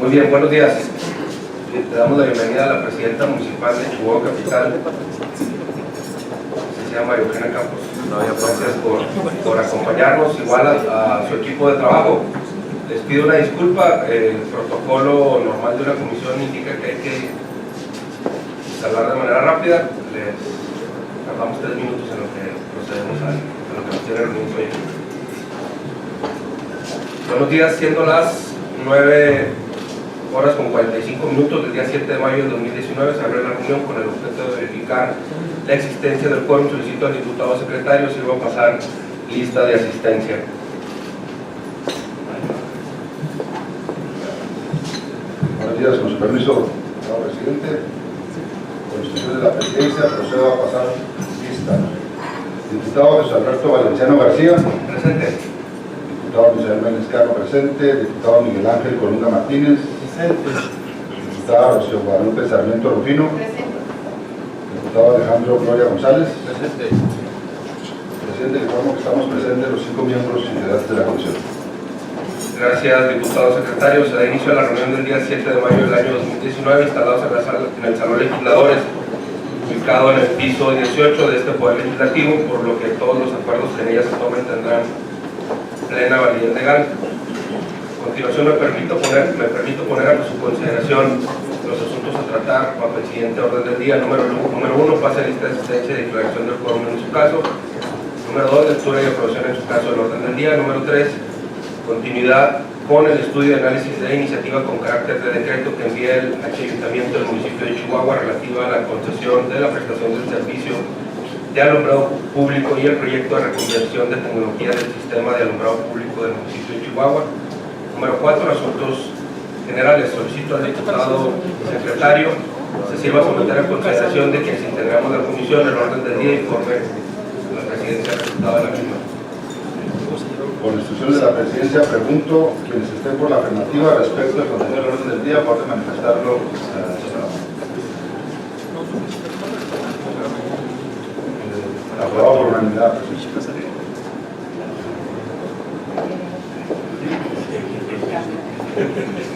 Muy bien, buenos días. Le damos la bienvenida a la presidenta municipal de Chihuahua Capital, se llama María Eugenia Campos. Gracias por acompañarnos, igual a su equipo de trabajo. Les pido una disculpa, el protocolo normal de una comisión indica que hay que hablar de manera rápida. Les tardamos 3 minutos en lo que procedemos a lo que nos tiene reunidos hoy. Buenos días, siendo las 9:45 del día 7 de mayo de 2019, se abre la reunión con el objeto de verificar la existencia del quórum. Solicito al diputado secretario, sirva a pasar lista de asistencia. Buenos días, con su permiso, señor presidente. Con instrucción de la presidencia, procedo a pasar lista. Diputado José Alberto Valenciano García. Presente. Diputado Misael Méndez Carro, presente. Diputado Miguel Ángel Colunga Martínez. Presente. Diputada Rocío Guadalupe Sarmiento Rufino. Presente. Diputado Alejandro Gloria González. Presente. Presidente, le informo que estamos presentes los 5 miembros integrantes de la comisión. Gracias, diputado secretario. Se da inicio a la reunión del día 7 de mayo del año 2019, instalados en el Salón Legisladores, ubicado en el piso 18 de este Poder Legislativo, por lo que todos los acuerdos que en ella se tomen tendrán plena validez legal. A continuación me permito poner a su consideración los asuntos a tratar bajo el siguiente orden del día. Número 1, pase a lista de asistencia y declaración del quórum en su caso. Número 2, lectura y aprobación en su caso del orden del día. Número 3, continuidad con el estudio de análisis de iniciativa con carácter de decreto que envía el Ayuntamiento del municipio de Chihuahua relativa a la concesión de la prestación del servicio de alumbrado público y el proyecto de reconversión de tecnología del sistema de alumbrado público del municipio de Chihuahua. Número 4, asuntos generales. Solicito al diputado secretario se sirva a someter a consideración de quienes integramos la comisión el orden del día y informe la presidencia del resultado de la misma. Por instrucción de la presidencia, pregunto quienes estén por la afirmativa respecto al contenido del orden del día, por manifestarlo. Aprobado por unanimidad.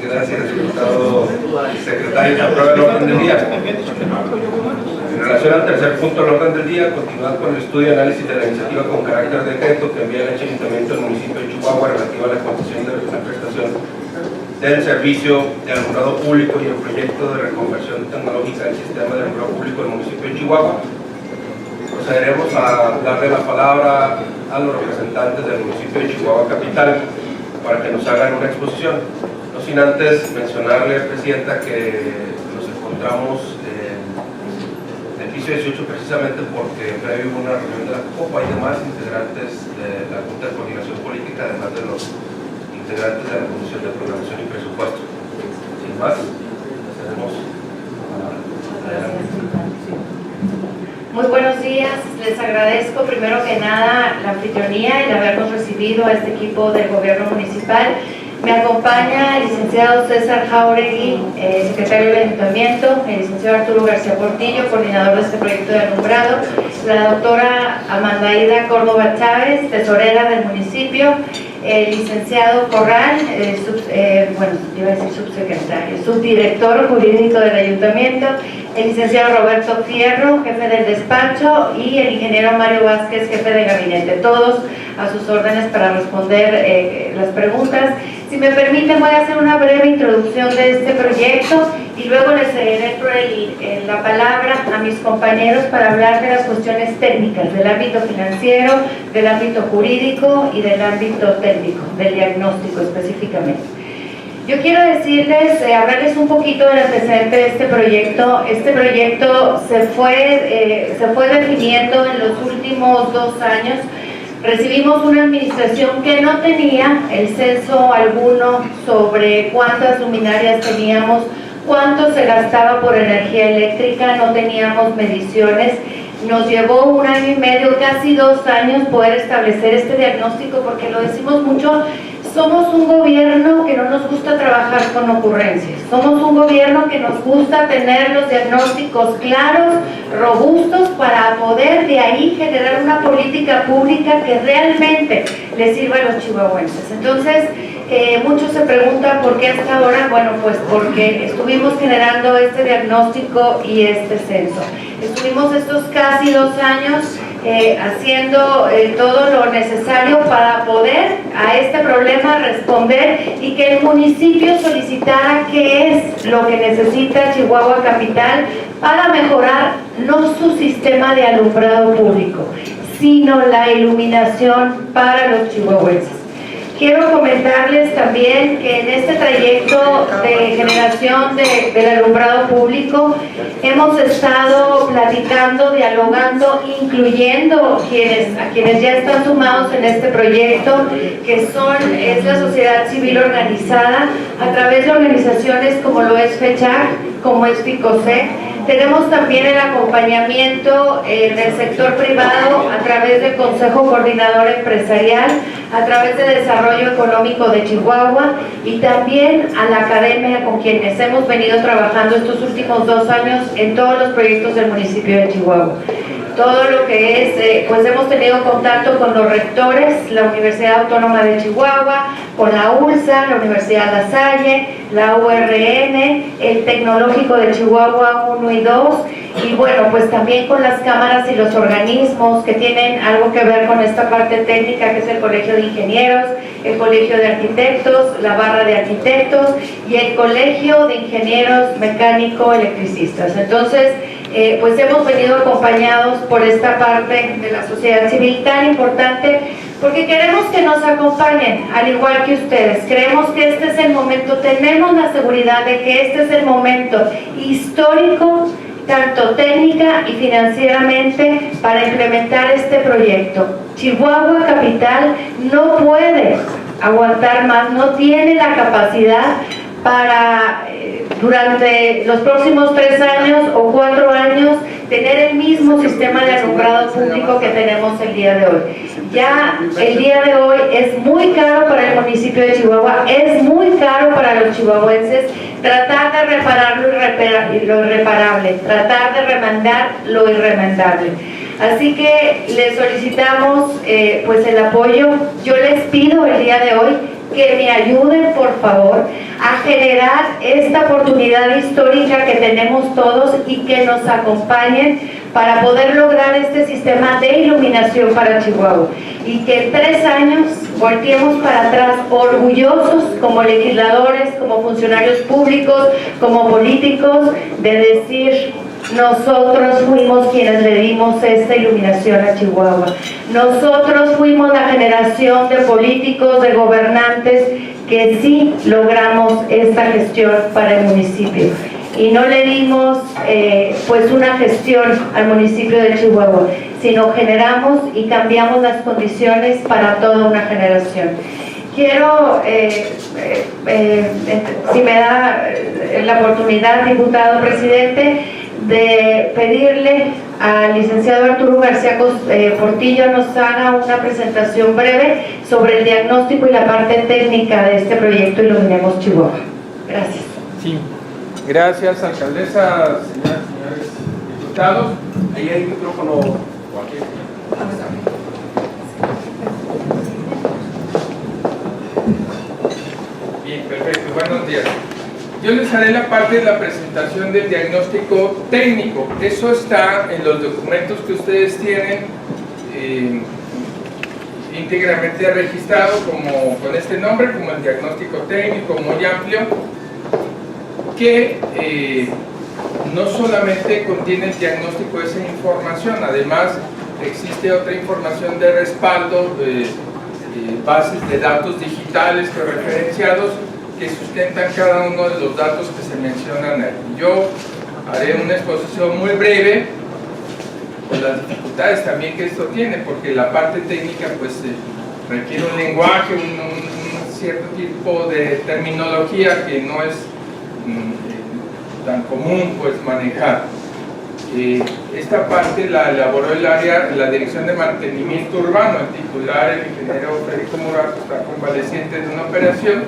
Gracias, diputado secretario. Se aprueba el orden del día. En relación al tercer punto del orden del día, continuar con el estudio y análisis de la iniciativa con carácter de decreto que envía el Ayuntamiento del municipio de Chihuahua relativa a la concesión de la prestación del servicio de alumbrado público y el proyecto de reconversión tecnológica del sistema de alumbrado público del municipio de Chihuahua. Procederemos a darle la palabra a los representantes del municipio de Chihuahua Capital para que nos hagan una exposición. No sin antes mencionarle, Presidenta, que nos encontramos en el piso 18 precisamente porque previo hubo una reunión de la COPA y demás integrantes de la Junta de Coordinación Política, además de los integrantes de la Comisión de Programación y Presupuesto. Sin más, tenemos adelante. Muy buenos días, les agradezco primero que nada la anfitrionía y el habernos recibido a este equipo del gobierno municipal. Me acompaña el licenciado César Jauregui, secretario del Ayuntamiento, el licenciado Arturo García Portillo, coordinador de este proyecto de alumbrado, la doctora Amanda Ida Córdoba Chávez, tesorera del municipio, el licenciado Corral, subsecretario, subdirector jurídico del Ayuntamiento, el licenciado Roberto Fierro, jefe del despacho, y el ingeniero Mario Vázquez, jefe de gabinete, todos a sus órdenes para responder las preguntas. Si me permiten, voy a hacer una breve introducción de este proyecto y luego les cederé la palabra a mis compañeros para hablar de las cuestiones técnicas, del ámbito financiero, del ámbito jurídico y del ámbito técnico, del diagnóstico específicamente. Yo quiero decirles, hablarles un poquito del antecedente de este proyecto. Este proyecto se fue definiendo en los últimos 2 años. Recibimos una administración que no tenía el censo alguno sobre cuántas luminarias teníamos, cuánto se gastaba por energía eléctrica, no teníamos mediciones. Nos llevó 1 año y medio, casi 2 años, poder establecer este diagnóstico, porque lo decimos mucho. Somos un gobierno que no nos gusta trabajar con ocurrencias. Somos un gobierno que nos gusta tener los diagnósticos claros, robustos, para poder de ahí generar una política pública que realmente le sirva a los chihuahuenses. Entonces, Muchos se preguntan por qué hasta ahora. Bueno, pues porque estuvimos generando este diagnóstico y este censo. Estuvimos estos casi 2 años haciendo todo lo necesario para poder a este problema responder y que el municipio solicitara qué es lo que necesita Chihuahua Capital para mejorar no su sistema de alumbrado público, sino la iluminación para los chihuahuenses. Quiero comentarles también que en este trayecto de generación del alumbrado público hemos estado platicando, dialogando, incluyendo a quienes ya están sumados en este proyecto, que es la sociedad civil organizada, a través de organizaciones como lo es FECHAC, como es FICOSE. Tenemos también el acompañamiento del sector privado a través del Consejo Coordinador Empresarial, a través de Desarrollo Económico de Chihuahua y también a la academia con quienes hemos venido trabajando estos últimos 2 años en todos los proyectos del municipio de Chihuahua. Todo lo que es, pues hemos tenido contacto con los rectores, la Universidad Autónoma de Chihuahua, con la ULSA, la Universidad La Salle, la URN, el Tecnológico de Chihuahua 1 y 2, y bueno, pues también con las cámaras y los organismos que tienen algo que ver con esta parte técnica, que es el Colegio de Ingenieros, el Colegio de Arquitectos, la Barra de Arquitectos y el Colegio de Ingenieros Mecánico-Electricistas. Entonces, pues hemos venido acompañados por esta parte de la sociedad civil tan importante, porque queremos que nos acompañen, al igual que ustedes. Creemos que este es el momento, tenemos la seguridad de que este es el momento histórico, tanto técnica y financieramente, para implementar este proyecto. Chihuahua Capital no puede aguantar más, no tiene la capacidad para durante los próximos 3 años o 4 años tener el mismo sistema de alumbrado público que tenemos el día de hoy. Ya el día de hoy es muy caro para el municipio de Chihuahua, es muy caro para los chihuahuenses tratar de reparar lo irreparable, tratar de remendar lo irremendable. Así que les solicitamos pues el apoyo. Yo les pido el día de hoy que me ayuden, por favor, a generar esta oportunidad histórica que tenemos todos y que nos acompañen para poder lograr este sistema de iluminación para Chihuahua. Y que en 3 años volteemos para atrás orgullosos como legisladores, como funcionarios públicos, como políticos, de decir: nosotros fuimos quienes le dimos esta iluminación a Chihuahua. Nosotros fuimos la generación de políticos, de gobernantes que sí logramos esta gestión para el municipio. Y no le dimos pues una gestión al municipio de Chihuahua, sino generamos y cambiamos las condiciones para toda una generación. Quiero, si me da la oportunidad, diputado presidente, de pedirle al licenciado Arturo García Portillo nos haga una presentación breve sobre el diagnóstico y la parte técnica de este proyecto Iluminemos Chihuahua. Gracias. Sí, gracias, alcaldesa, señoras y señores diputados. Ahí hay micrófono, Joaquín. Bien, perfecto, buenos días. Yo les haré la parte de la presentación del diagnóstico técnico. Eso está en los documentos que ustedes tienen íntegramente registrado como con este nombre, como el diagnóstico técnico, muy amplio, que no solamente contiene el diagnóstico de esa información, además existe otra información de respaldo, bases de datos digitales referenciados que sustentan cada uno de los datos que se mencionan ahí. Yo haré una exposición muy breve con las dificultades también que esto tiene, porque la parte técnica pues requiere un lenguaje, un cierto tipo de terminología que no es tan común pues manejar. Esta parte la elaboró la Dirección de Mantenimiento Urbano, el titular, el ingeniero Federico Murato, está convaleciente de una operación,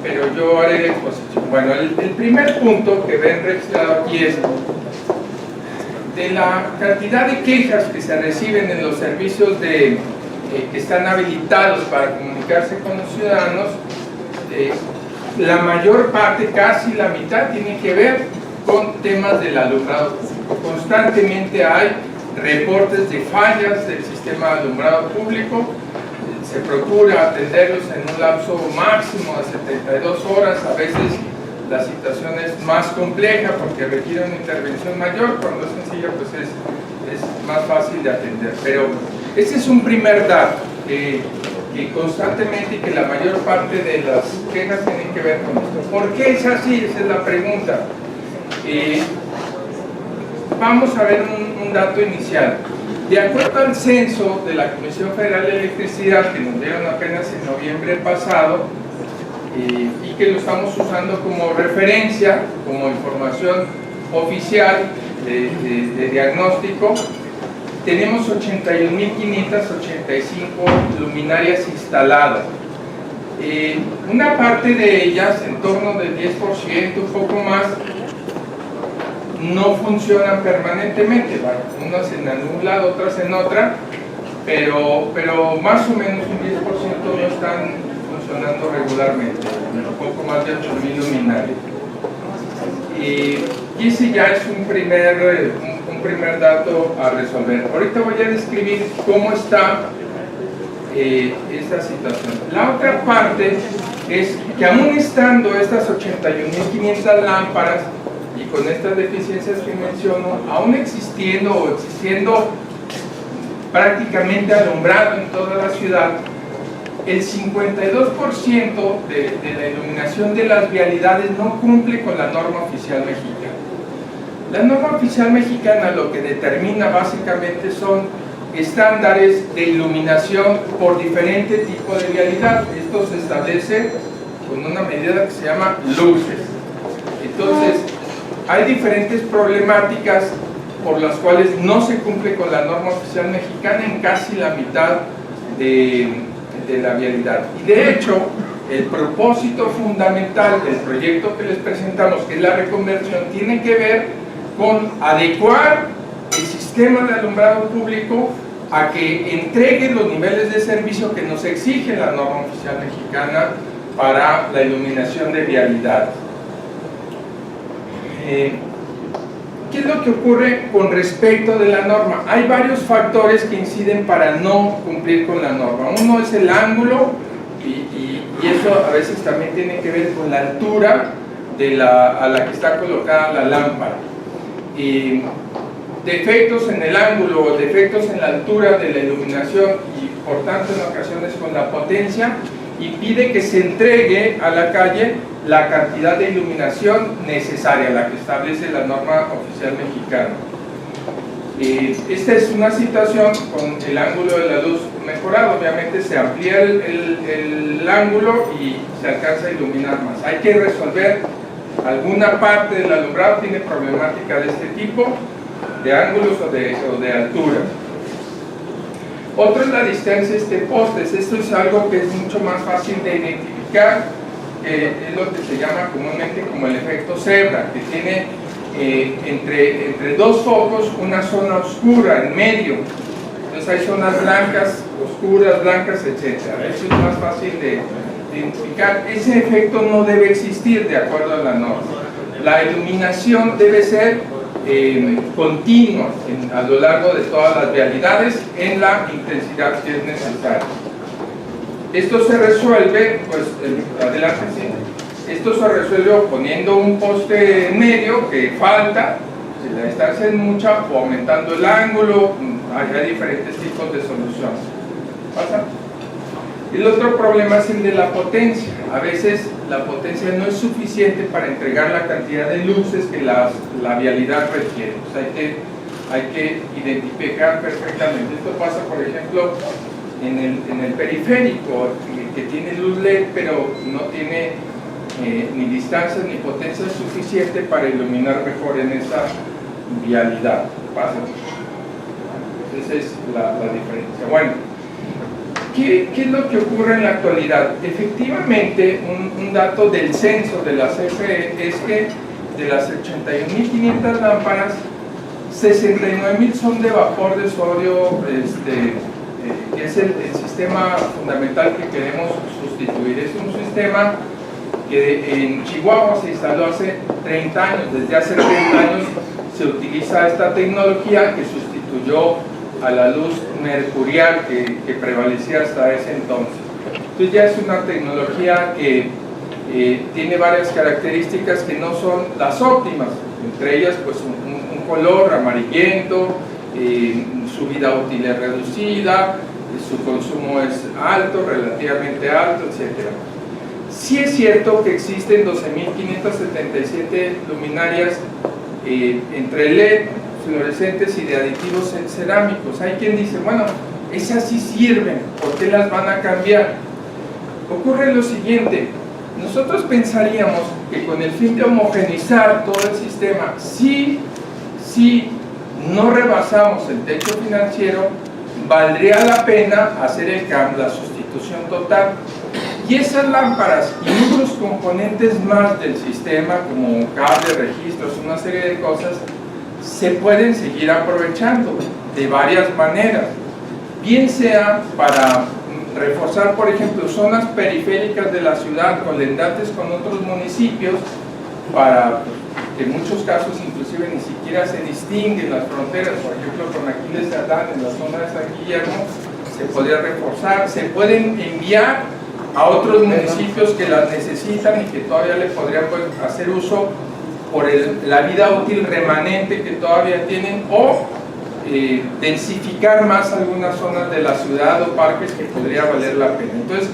pero yo haré la exposición. Bueno, el primer punto que ven registrado aquí es de la cantidad de quejas que se reciben en los servicios de que están habilitados para comunicarse con los ciudadanos, la mayor parte, casi la mitad, tiene que ver con temas del alumbrado público. Constantemente hay reportes de fallas del sistema de alumbrado público. Se procura atenderlos en un lapso máximo de 72 horas. A veces la situación es más compleja porque requiere una intervención mayor. Cuando es sencilla, pues es más fácil de atender. Pero ese es un primer dato, que constantemente y que la mayor parte de las quejas tienen que ver con esto. ¿Por qué es así? Esa es la pregunta. Vamos a ver un dato inicial. De acuerdo al censo de la Comisión Federal de Electricidad, que nos dieron apenas en noviembre pasado, y que lo estamos usando como referencia, como información oficial de diagnóstico, tenemos 81.585 luminarias instaladas. Una parte de ellas, en torno del 10%, un poco más, no funcionan permanentemente, unas en algún lado, otras en otra, pero más o menos un 10% no están funcionando regularmente, un poco más de 8.000 luminarias. Y ese ya es un primer dato a resolver. Ahorita voy a describir cómo está esta situación. La otra parte es que aún estando estas 81.500 lámparas y con estas deficiencias que menciono, aún existiendo prácticamente alumbrado en toda la ciudad, el 52% de la iluminación de las vialidades no cumple con la norma oficial mexicana. La norma oficial mexicana lo que determina básicamente son estándares de iluminación por diferente tipo de vialidad. Esto se establece con una medida que se llama luces. Entonces, hay diferentes problemáticas por las cuales no se cumple con la norma oficial mexicana en casi la mitad de la vialidad. Y de hecho, el propósito fundamental del proyecto que les presentamos, que es la reconversión, tiene que ver con adecuar el sistema de alumbrado público a que entregue los niveles de servicio que nos exige la norma oficial mexicana para la iluminación de vialidades. ¿Qué es lo que ocurre con respecto de la norma? Hay varios factores que inciden para no cumplir con la norma. Uno es el ángulo, y eso a veces también tiene que ver con la altura a la que está colocada la lámpara. Defectos en el ángulo o defectos en la altura de la iluminación, y por tanto en ocasiones con la potencia, impide que se entregue a la calle la cantidad de iluminación necesaria, la que establece la norma oficial mexicana. Esta es una situación con el ángulo de la luz mejorado. Obviamente se amplía el ángulo y se alcanza a iluminar más. Hay que resolver alguna parte del alumbrado, tiene problemática de este tipo, de ángulos o de altura. Otro es la distancia entre postes. Esto es algo que es mucho más fácil de identificar, es lo que se llama comúnmente como el efecto cebra, que tiene entre dos focos una zona oscura en medio. Entonces hay zonas blancas, oscuras, blancas, etc. Eso es más fácil de identificar. Ese efecto no debe existir de acuerdo a la norma. La iluminación debe ser continua a lo largo de todas las vialidades en la intensidad que es necesaria. Esto se resuelve, pues, adelante, sí. Esto se resuelve poniendo un poste en medio que falta, si la distancia es mucha, o aumentando el ángulo. Hay diferentes tipos de soluciones. ¿Pasa? El otro problema es el de la potencia. A veces la potencia no es suficiente para entregar la cantidad de luces que la vialidad requiere. O sea, hay que identificar perfectamente. Esto pasa, por ejemplo, en el periférico, que tiene luz LED, pero no tiene ni distancia ni potencia suficiente para iluminar mejor en esa vialidad. ¿Pasa? Esa es la diferencia. Bueno, ¿qué es lo que ocurre en la actualidad? Efectivamente, un dato del censo de la CFE es que de las 81.500 lámparas, 69.000 son de vapor de sodio que es el sistema fundamental que queremos sustituir. Es un sistema que en Chihuahua se instaló hace 30 años, desde hace 30 años se utiliza esta tecnología que sustituyó a la luz mercurial que prevalecía hasta ese entonces. Entonces ya es una tecnología que tiene varias características que no son las óptimas, entre ellas pues un color amarillento, su vida útil es reducida, su consumo es alto, relativamente alto, etc. Sí es cierto que existen 12.577 luminarias entre LED, fluorescentes y de aditivos cerámicos. Hay quien dice, bueno, esas sí sirven, ¿por qué las van a cambiar? Ocurre lo siguiente, nosotros pensaríamos que con el fin de homogeneizar todo el sistema, si no rebasamos el techo financiero, valdría la pena hacer el cambio, la sustitución total. Y esas lámparas y otros componentes más del sistema, como cable, registros, una serie de cosas, se pueden seguir aprovechando de varias maneras. Bien sea para reforzar, por ejemplo, zonas periféricas de la ciudad colindantes con otros municipios, para que en muchos casos inclusive ni siquiera se distinguen las fronteras, por ejemplo con Aquiles de Adán en la zona de San Guillermo, se podría reforzar, se pueden enviar a otros municipios que las necesitan y que todavía le podrían hacer uso por la vida útil remanente que todavía tienen, o densificar más algunas zonas de la ciudad o parques que podría valer la pena. Entonces,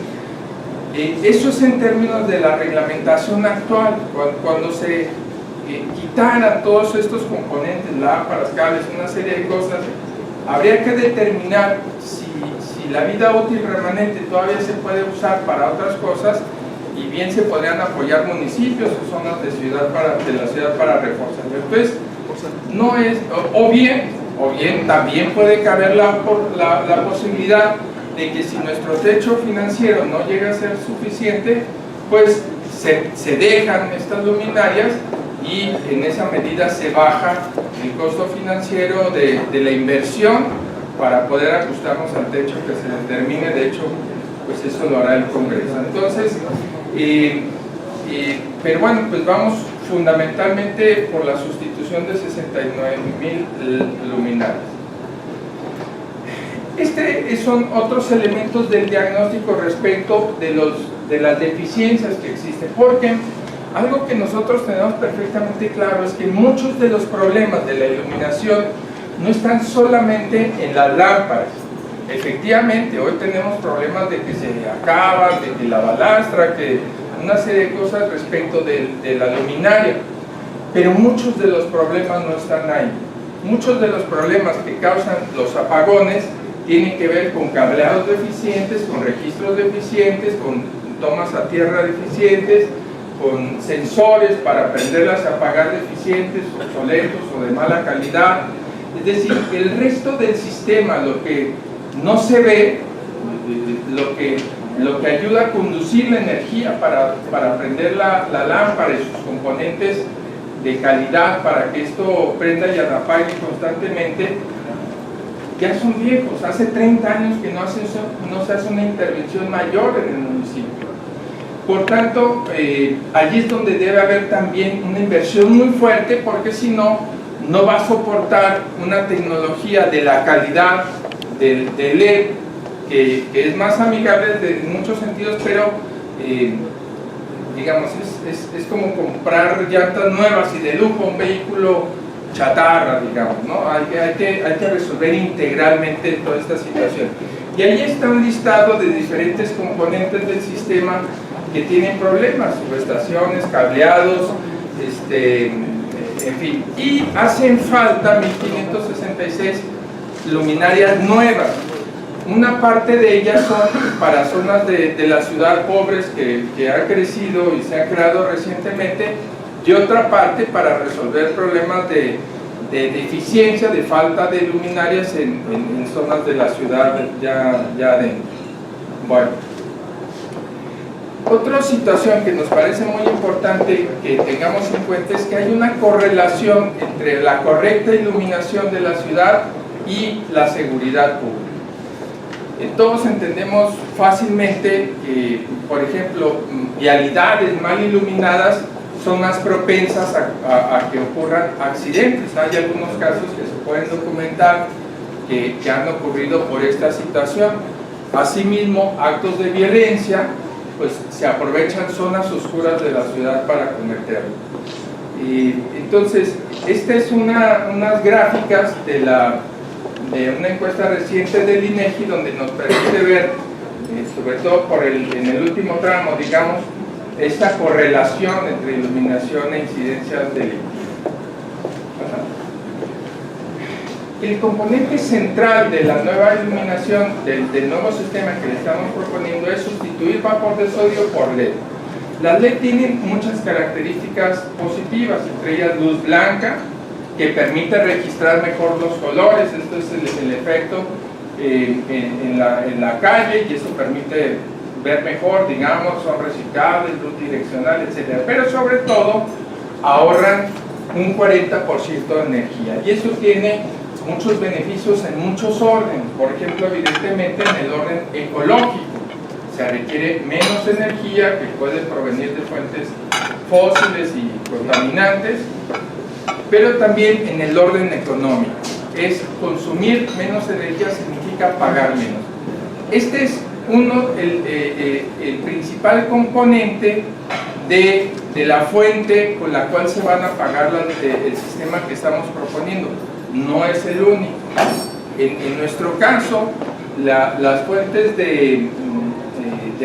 eso es en términos de la reglamentación actual. Cuando se quitaran todos estos componentes, lámparas, cables, una serie de cosas, habría que determinar si la vida útil remanente todavía se puede usar para otras cosas, y bien se podrían apoyar municipios o zonas de la ciudad para reforzar. Entonces, no es, o bien también puede caber la posibilidad de que si nuestro techo financiero no llega a ser suficiente, pues se dejan estas luminarias y en esa medida se baja el costo financiero de la inversión para poder ajustarnos al techo que se determine. De hecho, pues eso lo hará el Congreso. Entonces, pero bueno, pues vamos fundamentalmente por la sustitución de 69.000 luminarias. Son otros elementos del diagnóstico respecto de las deficiencias que existen, porque algo que nosotros tenemos perfectamente claro es que muchos de los problemas de la iluminación no están solamente en las lámparas. Efectivamente, hoy tenemos problemas de que se acaban, de que la balastra, que una serie de cosas respecto de la luminaria, pero muchos de los problemas no están ahí. Muchos de los problemas que causan los apagones tienen que ver con cableados deficientes, con registros deficientes, con tomas a tierra deficientes, con sensores para prenderlas y apagar deficientes, obsoletos o de mala calidad. Es decir, el resto del sistema, lo que no se ve, lo que ayuda a conducir la energía para prender la lámpara y sus componentes de calidad para que esto prenda y apague constantemente, ya son viejos. Hace 30 años que no se hace una intervención mayor en el municipio. Por tanto, allí es donde debe haber también una inversión muy fuerte, porque si no, no va a soportar una tecnología de la calidad del LED, que es más amigable en muchos sentidos, pero digamos, es como comprar llantas nuevas y de lujo un vehículo chatarra, digamos, ¿no? Hay que resolver integralmente toda esta situación. Y ahí está un listado de diferentes componentes del sistema que tienen problemas: subestaciones, cableados, en fin. Y hacen falta 1566 luminarias nuevas. Una parte de ellas son para zonas de la ciudad pobres que han crecido y se han creado recientemente, y otra parte para resolver problemas de deficiencia, de falta de luminarias en zonas de la ciudad ya adentro. Bueno, otra situación que nos parece muy importante que tengamos en cuenta es que hay una correlación entre la correcta iluminación de la ciudad y la seguridad pública. Todos entendemos fácilmente que, por ejemplo, vialidades mal iluminadas son más propensas a que ocurran accidentes. Hay algunos casos que se pueden documentar que han ocurrido por esta situación. Asimismo, actos de violencia, pues se aprovechan zonas oscuras de la ciudad para cometerlo. Entonces, esta es unas gráficas de una encuesta reciente del INEGI, donde nos permite ver, sobre todo en el último tramo, digamos, esta correlación entre iluminación e incidencias delictivas. El componente central de la nueva iluminación, del nuevo sistema que le estamos proponiendo, es sustituir vapor de sodio por LED. Las LED tienen muchas características positivas, entre ellas luz blanca, que permite registrar mejor los colores. Esto es el efecto en la calle, y eso permite ver mejor, digamos, son reciclables, luz direccional, etc. Pero sobre todo ahorran un 40% de energía, y eso tiene muchos beneficios en muchos órdenes. Por ejemplo, evidentemente en el orden ecológico se requiere menos energía, que puede provenir de fuentes fósiles y contaminantes, pero también en el orden económico. Consumir menos energía significa pagar menos. Este es el principal componente de la fuente con la cual se van a pagar el sistema que estamos proponiendo. No es el único. En nuestro caso, las fuentes de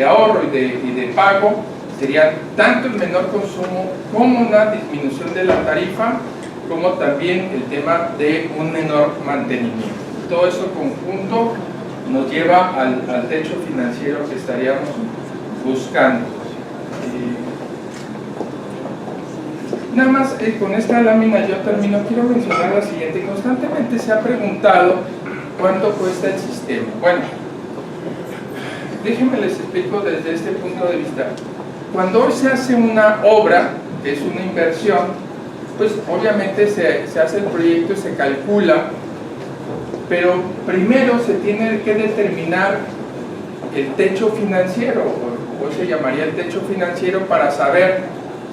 ahorro y de pago serían tanto el menor consumo como una disminución de la tarifa, como también el tema de un menor mantenimiento. Todo eso conjunto nos lleva al techo financiero que estaríamos buscando. Nada más con esta lámina yo termino. Quiero mencionar la siguiente. Constantemente se ha preguntado cuánto cuesta el sistema. Bueno, déjenme les explico desde este punto de vista. Cuando hoy se hace una obra, que es una inversión, pues obviamente se hace el proyecto y se calcula, pero primero se tiene que determinar el techo financiero, o se llamaría el techo financiero, para saber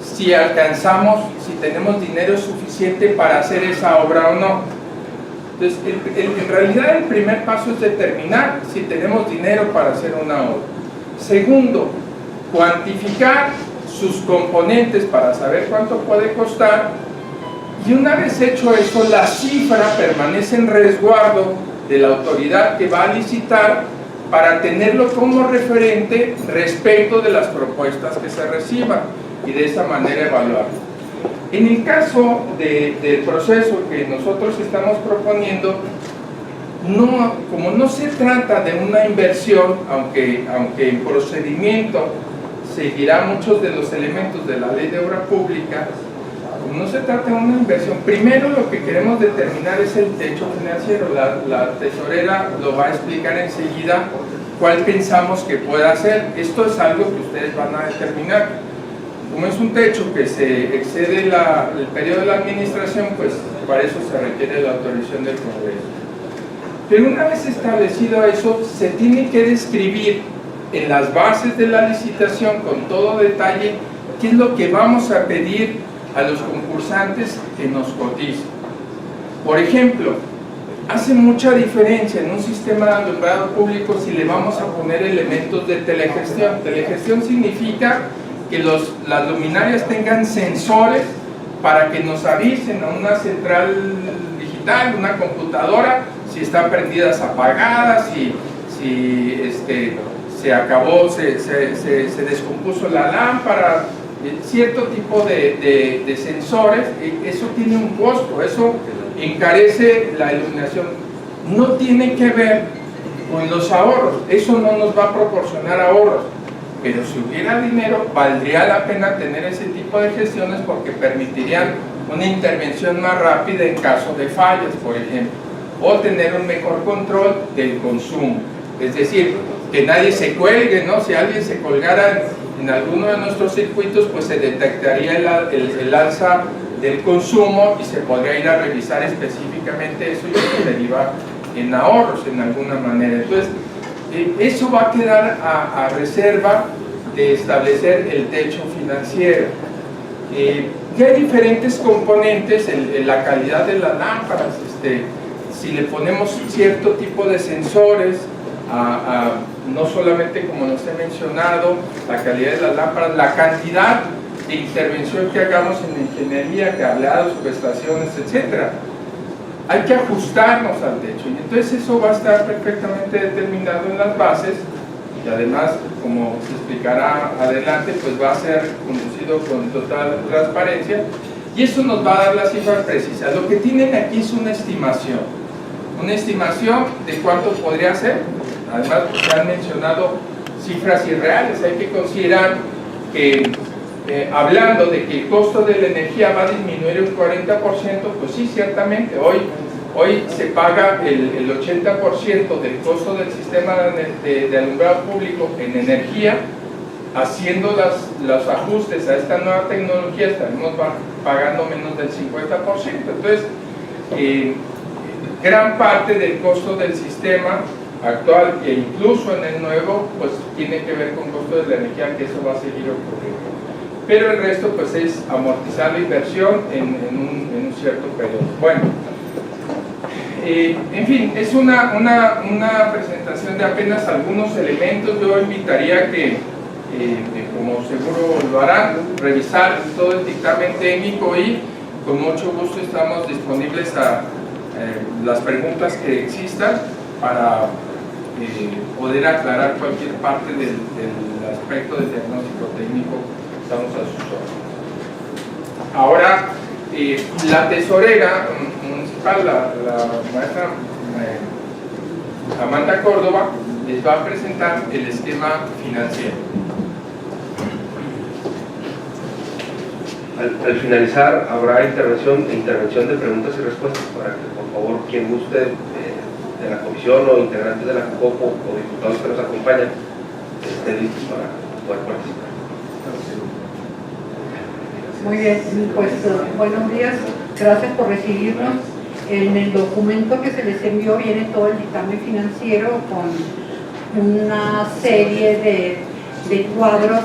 si alcanzamos, si tenemos dinero suficiente para hacer esa obra o no. Entonces, en realidad el primer paso es determinar si tenemos dinero para hacer una obra. Segundo, cuantificar sus componentes para saber cuánto puede costar. Y una vez hecho eso, la cifra permanece en resguardo de la autoridad que va a licitar, para tenerlo como referente respecto de las propuestas que se reciban, y de esa manera evaluar. En el caso del proceso que nosotros estamos proponiendo, como no se trata de una inversión, aunque en procedimiento seguirá muchos de los elementos de la Ley de Obra Pública, como no se trata de una inversión, primero lo que queremos determinar es el techo financiero. La tesorera lo va a explicar enseguida cuál pensamos que pueda ser. Esto es algo que ustedes van a determinar. Como es un techo que se excede el periodo de la administración, pues para eso se requiere la autorización del Congreso. Pero una vez establecido eso, se tiene que describir en las bases de la licitación con todo detalle qué es lo que vamos a pedir a los concursantes que nos coticen. Por ejemplo, hace mucha diferencia en un sistema de alumbrado público si le vamos a poner elementos de telegestión. Telegestión significa que las luminarias tengan sensores para que nos avisen a una central digital, una computadora, si están prendidas, apagadas, si se acabó, se descompuso la lámpara, cierto tipo de sensores. Eso tiene un costo, eso encarece la iluminación. No tiene que ver con los ahorros, eso no nos va a proporcionar ahorros, pero si hubiera dinero, valdría la pena tener ese tipo de gestiones, porque permitirían una intervención más rápida en caso de fallas, por ejemplo, o tener un mejor control del consumo. Es decir, que nadie se cuelgue, ¿no? Si alguien se colgara en alguno de nuestros circuitos, pues se detectaría el alza del consumo y se podría ir a revisar específicamente eso, y eso deriva en ahorros en alguna manera. Entonces, eso va a quedar a reserva de establecer el techo financiero. Ya hay diferentes componentes en la calidad de las lámparas. Si le ponemos cierto tipo de sensores, no solamente como nos he mencionado, la calidad de las lámparas, la cantidad de intervención que hagamos en ingeniería, cableados, subestaciones, etcétera. Hay que ajustarnos al techo y entonces eso va a estar perfectamente determinado en las bases y además, como se explicará adelante, pues va a ser conducido con total transparencia y eso nos va a dar las cifras precisas. Lo que tienen aquí es una estimación de cuánto podría ser. Además, se han mencionado cifras irreales. Hay que considerar que hablando de que el costo de la energía va a disminuir un 40%, pues sí, ciertamente, hoy se paga el 80% del costo del sistema de alumbrado público en energía. Haciendo los ajustes a esta nueva tecnología estaremos pagando menos del 50%. Entonces, gran parte del costo del sistema actual e incluso en el nuevo, pues tiene que ver con costo de la energía, que eso va a seguir ocurriendo. Pero el resto pues es amortizar la inversión en un cierto periodo. Bueno, en fin, es una presentación de apenas algunos elementos. Yo invitaría que, como seguro lo harán, revisar todo el dictamen técnico y con mucho gusto estamos disponibles a las preguntas que existan para poder aclarar cualquier parte del aspecto del diagnóstico técnico. Estamos a sus órdenes. Ahora, la tesorera municipal, la maestra Amanda Córdoba, les va a presentar el esquema financiero. Al finalizar habrá intervención de preguntas y respuestas para que por favor quien guste de la comisión o integrantes de la COPO o diputados que nos acompañan estén listos para poder participar. Muy bien, pues buenos días, gracias por recibirnos. En el documento que se les envió viene todo el dictamen financiero con una serie de cuadros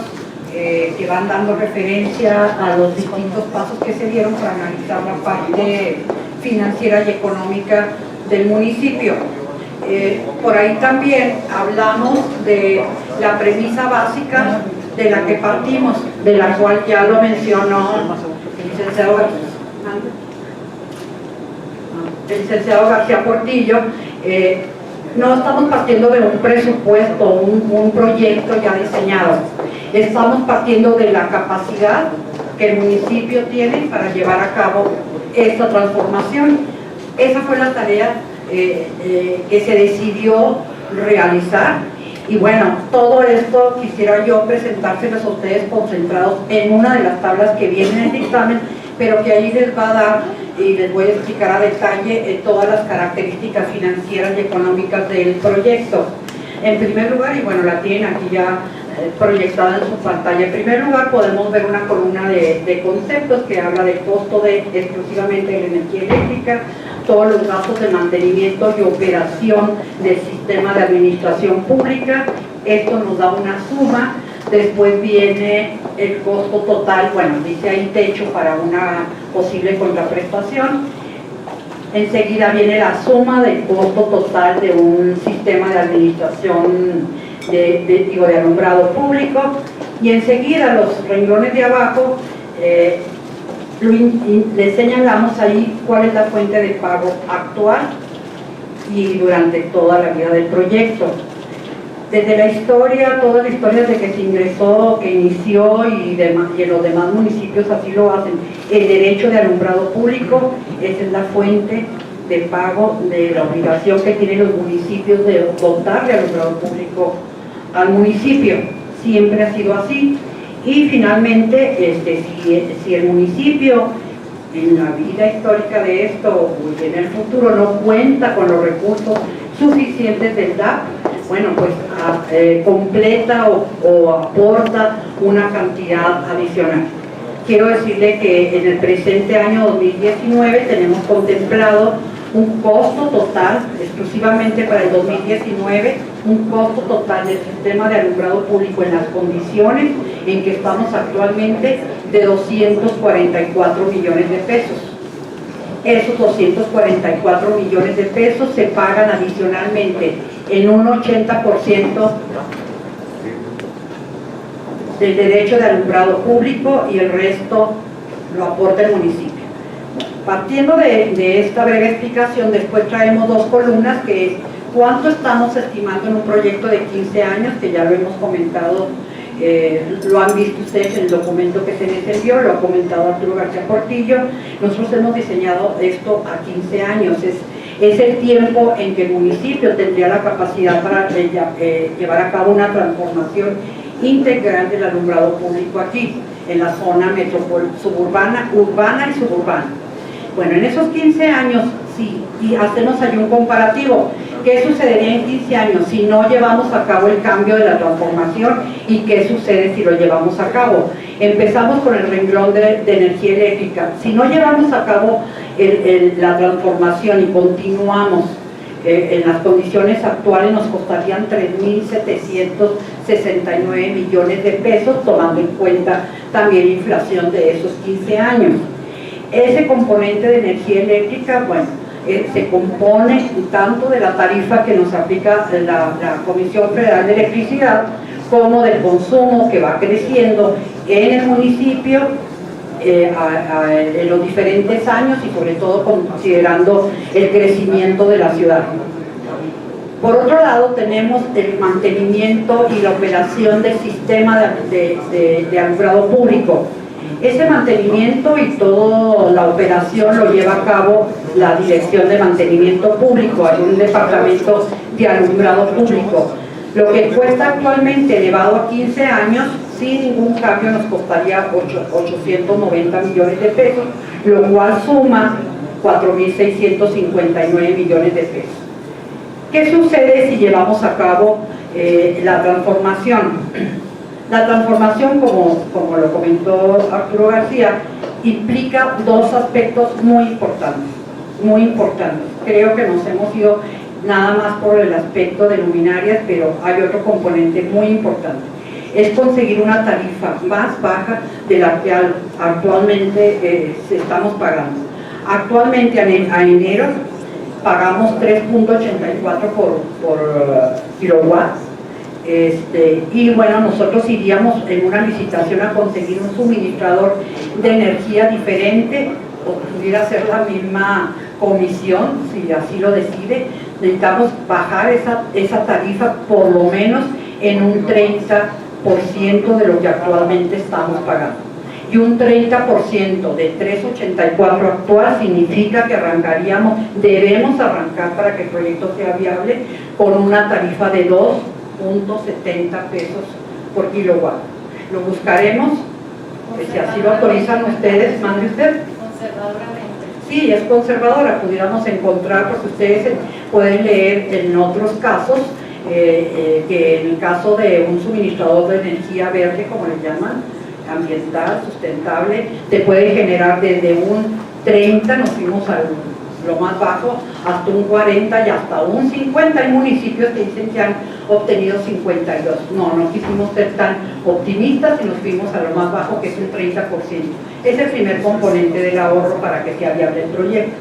que van dando referencia a los distintos pasos que se dieron para analizar la parte financiera y económica del municipio. Por ahí también hablamos de la premisa básica de la que partimos, de la cual ya lo mencionó el licenciado García Portillo. No estamos partiendo de un presupuesto, un proyecto ya diseñado. Estamos partiendo de la capacidad que el municipio tiene para llevar a cabo esta transformación. Esa fue la tarea que se decidió realizar. Y bueno, todo esto quisiera yo presentárselos a ustedes concentrados en una de las tablas que viene en el dictamen, pero que ahí les va a dar y les voy a explicar a detalle todas las características financieras y económicas del proyecto. En primer lugar, y bueno, la tienen aquí ya proyectada en su pantalla, en primer lugar podemos ver una columna de conceptos que habla del costo exclusivamente de la energía eléctrica, todos los gastos de mantenimiento y operación del sistema de administración pública. Esto nos da una suma. Después viene el costo total, bueno, dice ahí techo para una posible contraprestación. Enseguida viene la suma del costo total de un sistema de administración de alumbrado público, y enseguida los renglones de abajo le señalamos ahí cuál es la fuente de pago actual y durante toda la vida del proyecto. Desde la historia, toda la historia de que se ingresó, que inició y en los demás municipios así lo hacen, el derecho de alumbrado público, esa es la fuente de pago de la obligación que tienen los municipios de dotar de alumbrado público al municipio. Siempre ha sido así. Y finalmente, si el municipio en la vida histórica de esto y en el futuro no cuenta con los recursos suficientes del DAP, bueno, pues completa o aporta una cantidad adicional. Quiero decirle que en el presente año 2019 tenemos contemplado un costo total, exclusivamente para el 2019, un costo total del sistema de alumbrado público en las condiciones en que estamos actualmente de 244 millones de pesos. Esos 244 millones de pesos se pagan adicionalmente en un 80% del derecho de alumbrado público y el resto lo aporta el municipio. Partiendo de esta breve explicación, después traemos dos columnas, que es cuánto estamos estimando en un proyecto de 15 años, que ya lo hemos comentado, lo han visto ustedes en el documento que se les envió, lo ha comentado Arturo García Portillo. Nosotros hemos diseñado esto a 15 años, es el tiempo en que el municipio tendría la capacidad para llevar a cabo una transformación integral del alumbrado público aquí, en la zona suburbana, urbana y suburbana. Bueno, en esos 15 años, sí, y hacemos ahí un comparativo. ¿Qué sucedería en 15 años si no llevamos a cabo el cambio de la transformación? ¿Y qué sucede si lo llevamos a cabo? Empezamos con el renglón de energía eléctrica. Si no llevamos a cabo la transformación y continuamos en las condiciones actuales, nos costarían 3.769 millones de pesos, tomando en cuenta también la inflación de esos 15 años. Ese componente de energía eléctrica, bueno, se compone tanto de la tarifa que nos aplica la Comisión Federal de Electricidad, como del consumo que va creciendo en el municipio en los diferentes años y sobre todo considerando el crecimiento de la ciudad. Por otro lado, tenemos el mantenimiento y la operación del sistema de alumbrado público. Ese mantenimiento y toda la operación lo lleva a cabo la Dirección de Mantenimiento Público, hay un departamento de alumbrado público. Lo que cuesta actualmente, elevado a 15 años, sin ningún cambio nos costaría 890 millones de pesos, lo cual suma 4.659 millones de pesos. ¿Qué sucede si llevamos a cabo la transformación? La transformación, como lo comentó Arturo García, implica dos aspectos muy importantes, muy importantes. Creo que nos hemos ido nada más por el aspecto de luminarias, pero hay otro componente muy importante. Es conseguir una tarifa más baja de la que actualmente estamos pagando. Actualmente a enero pagamos 3.84 por kilowatts. Y bueno, nosotros iríamos en una licitación a conseguir un suministrador de energía diferente, o pudiera ser la misma comisión, si así lo decide. Necesitamos bajar esa tarifa por lo menos en un 30% de lo que actualmente estamos pagando. Y un 30% de 3.84 actual significa que debemos arrancar para que el proyecto sea viable con una tarifa de 2.70 pesos por kilowatt. Lo buscaremos, si así lo autorizan ustedes, mande usted. Conservadoramente. Sí, es conservadora, pudiéramos encontrar, porque ustedes pueden leer en otros casos, que en el caso de un suministrador de energía verde, como le llaman, ambiental, sustentable, te puede generar desde un 30, nos fuimos a lo más bajo, hasta un 40 y hasta un 50. Hay municipios que dicen que han obtenido 52. No quisimos ser tan optimistas y nos fuimos a lo más bajo, que es un 30%. Es el primer componente del ahorro para que sea viable el proyecto.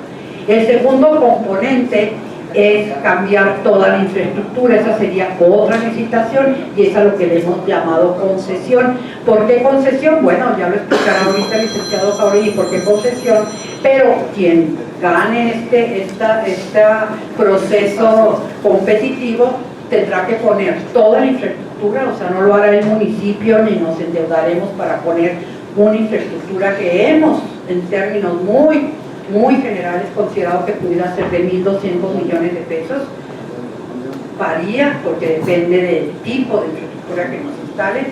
El segundo componente es cambiar toda la infraestructura. Esa sería otra licitación y es a lo que le hemos llamado concesión. ¿Por qué concesión? Bueno, ya lo explicará ahorita el licenciado Jauregui por qué concesión, pero quien gane este proceso competitivo tendrá que poner toda la infraestructura, o sea, no lo hará el municipio ni nos endeudaremos para poner una infraestructura que hemos, en términos muy generales, considerado que pudiera ser de 1.200 millones de pesos. Varía porque depende del tipo de infraestructura que nos instalen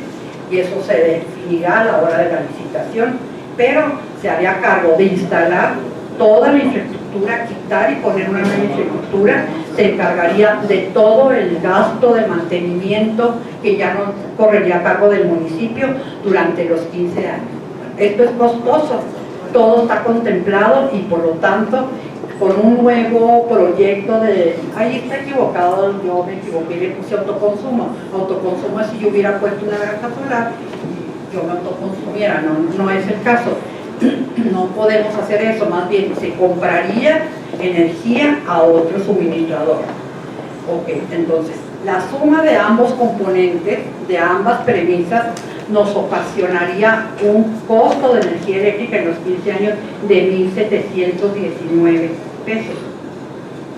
y eso se definirá a la hora de la licitación, pero se haría cargo de instalar toda la infraestructura, quitar y poner una nueva infraestructura, se encargaría de todo el gasto de mantenimiento que ya no correría a cargo del municipio durante los 15 años. Esto es costoso, todo está contemplado y por lo tanto con un nuevo proyecto de, ahí está equivocado, yo me equivoqué y le puse autoconsumo. Autoconsumo es si yo hubiera puesto una granja solar y yo me autoconsumiera, no es el caso. No podemos hacer eso, más bien se compraría energía a otro suministrador. Ok, entonces la suma de ambos componentes, de ambas premisas, nos ocasionaría un costo de energía eléctrica en los 15 años de 1.719 pesos.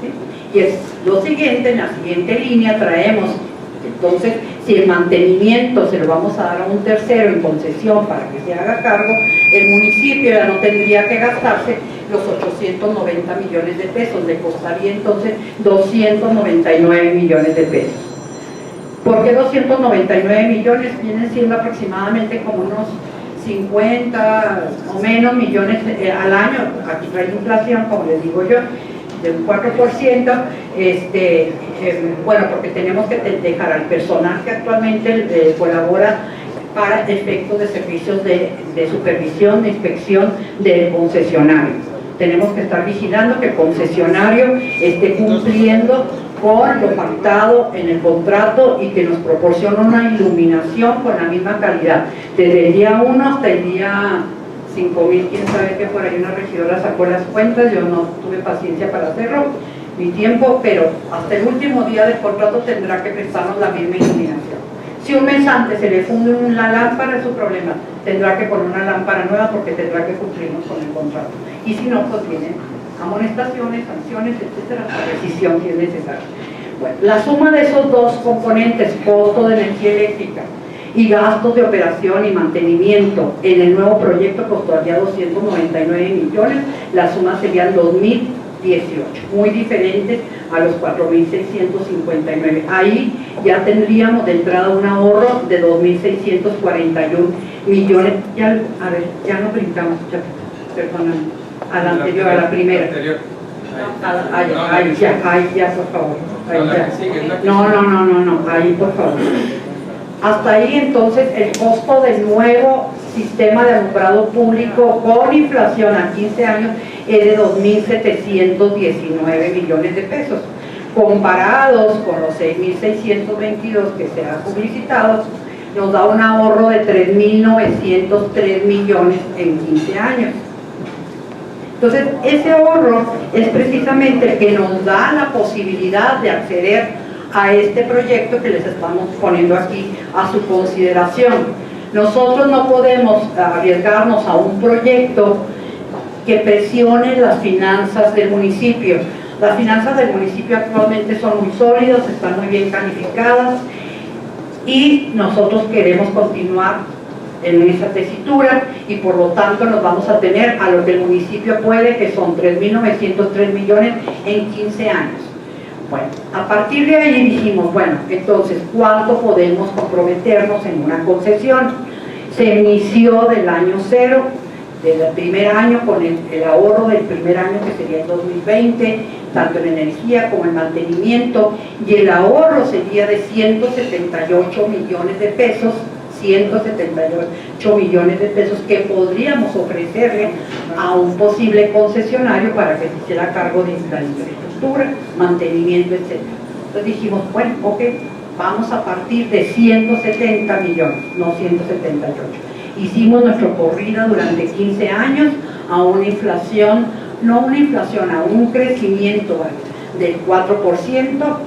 ¿Sí? Y es lo siguiente, en la siguiente línea traemos, entonces, si el mantenimiento se lo vamos a dar a un tercero en concesión para que se haga cargo, el municipio ya no tendría que gastarse los 890 millones de pesos, le costaría entonces 299 millones de pesos. ¿Por qué 299 millones? Vienen siendo aproximadamente como unos 50 o menos millones al año. Aquí trae inflación, como les digo yo, de un 4%, bueno, porque tenemos que dejar al personal que actualmente colabora para efectos de servicios de supervisión, de inspección del concesionario. Tenemos que estar vigilando que el concesionario esté cumpliendo con lo pactado en el contrato y que nos proporcione una iluminación con la misma calidad. Desde el día 1 hasta el día 5.000, quién sabe que por ahí una regidora sacó las cuentas, yo no tuve paciencia para hacerlo, ni tiempo, pero hasta el último día del contrato tendrá que prestarnos la misma iluminación. Si un mes antes se le funde una lámpara, es su problema, tendrá que poner una lámpara nueva porque tendrá que cumplirnos con el contrato. Y si no, pues vienen amonestaciones, sanciones, etcétera, la decisión si es necesaria. Bueno, la suma de esos dos componentes, costo de energía eléctrica y gastos de operación y mantenimiento en el nuevo proyecto costaría 299 millones, la suma serían 2018, muy diferentes a los 4.659. Ahí ya tendríamos de entrada un ahorro de 2.641 millones. Ya, a ver, ya no brincamos, ya, perdóname, a la anterior, a la primera. Ahí ya, por favor. Ahí, por favor. Hasta ahí, entonces, el costo del nuevo sistema de alumbrado público con inflación a 15 años es de 2.719 millones de pesos. Comparados con los 6.622 que se han publicitado, nos da un ahorro de 3.903 millones en 15 años. Entonces, ese ahorro es precisamente el que nos da la posibilidad de acceder a este proyecto que les estamos poniendo aquí a su consideración. Nosotros no podemos arriesgarnos a un proyecto que presione las finanzas del municipio. Las finanzas del municipio actualmente son muy sólidas, están muy bien calificadas y nosotros queremos continuar en esa tesitura y por lo tanto nos vamos a tener a lo que el municipio puede, que son 3.903 millones en 15 años. Bueno, a partir de ahí dijimos, bueno, entonces, ¿cuánto podemos comprometernos en una concesión? Se inició del año cero, del primer año, con el ahorro del primer año que sería el 2020, tanto en energía como en mantenimiento, y el ahorro sería de 178 millones de pesos, 178 millones de pesos que podríamos ofrecerle a un posible concesionario para que se hiciera cargo de la infraestructura, mantenimiento, etc. Entonces dijimos, bueno, ok, vamos a partir de 170 millones, no 178. Hicimos nuestra corrida durante 15 años a una inflación, no una inflación, a un crecimiento del 4%,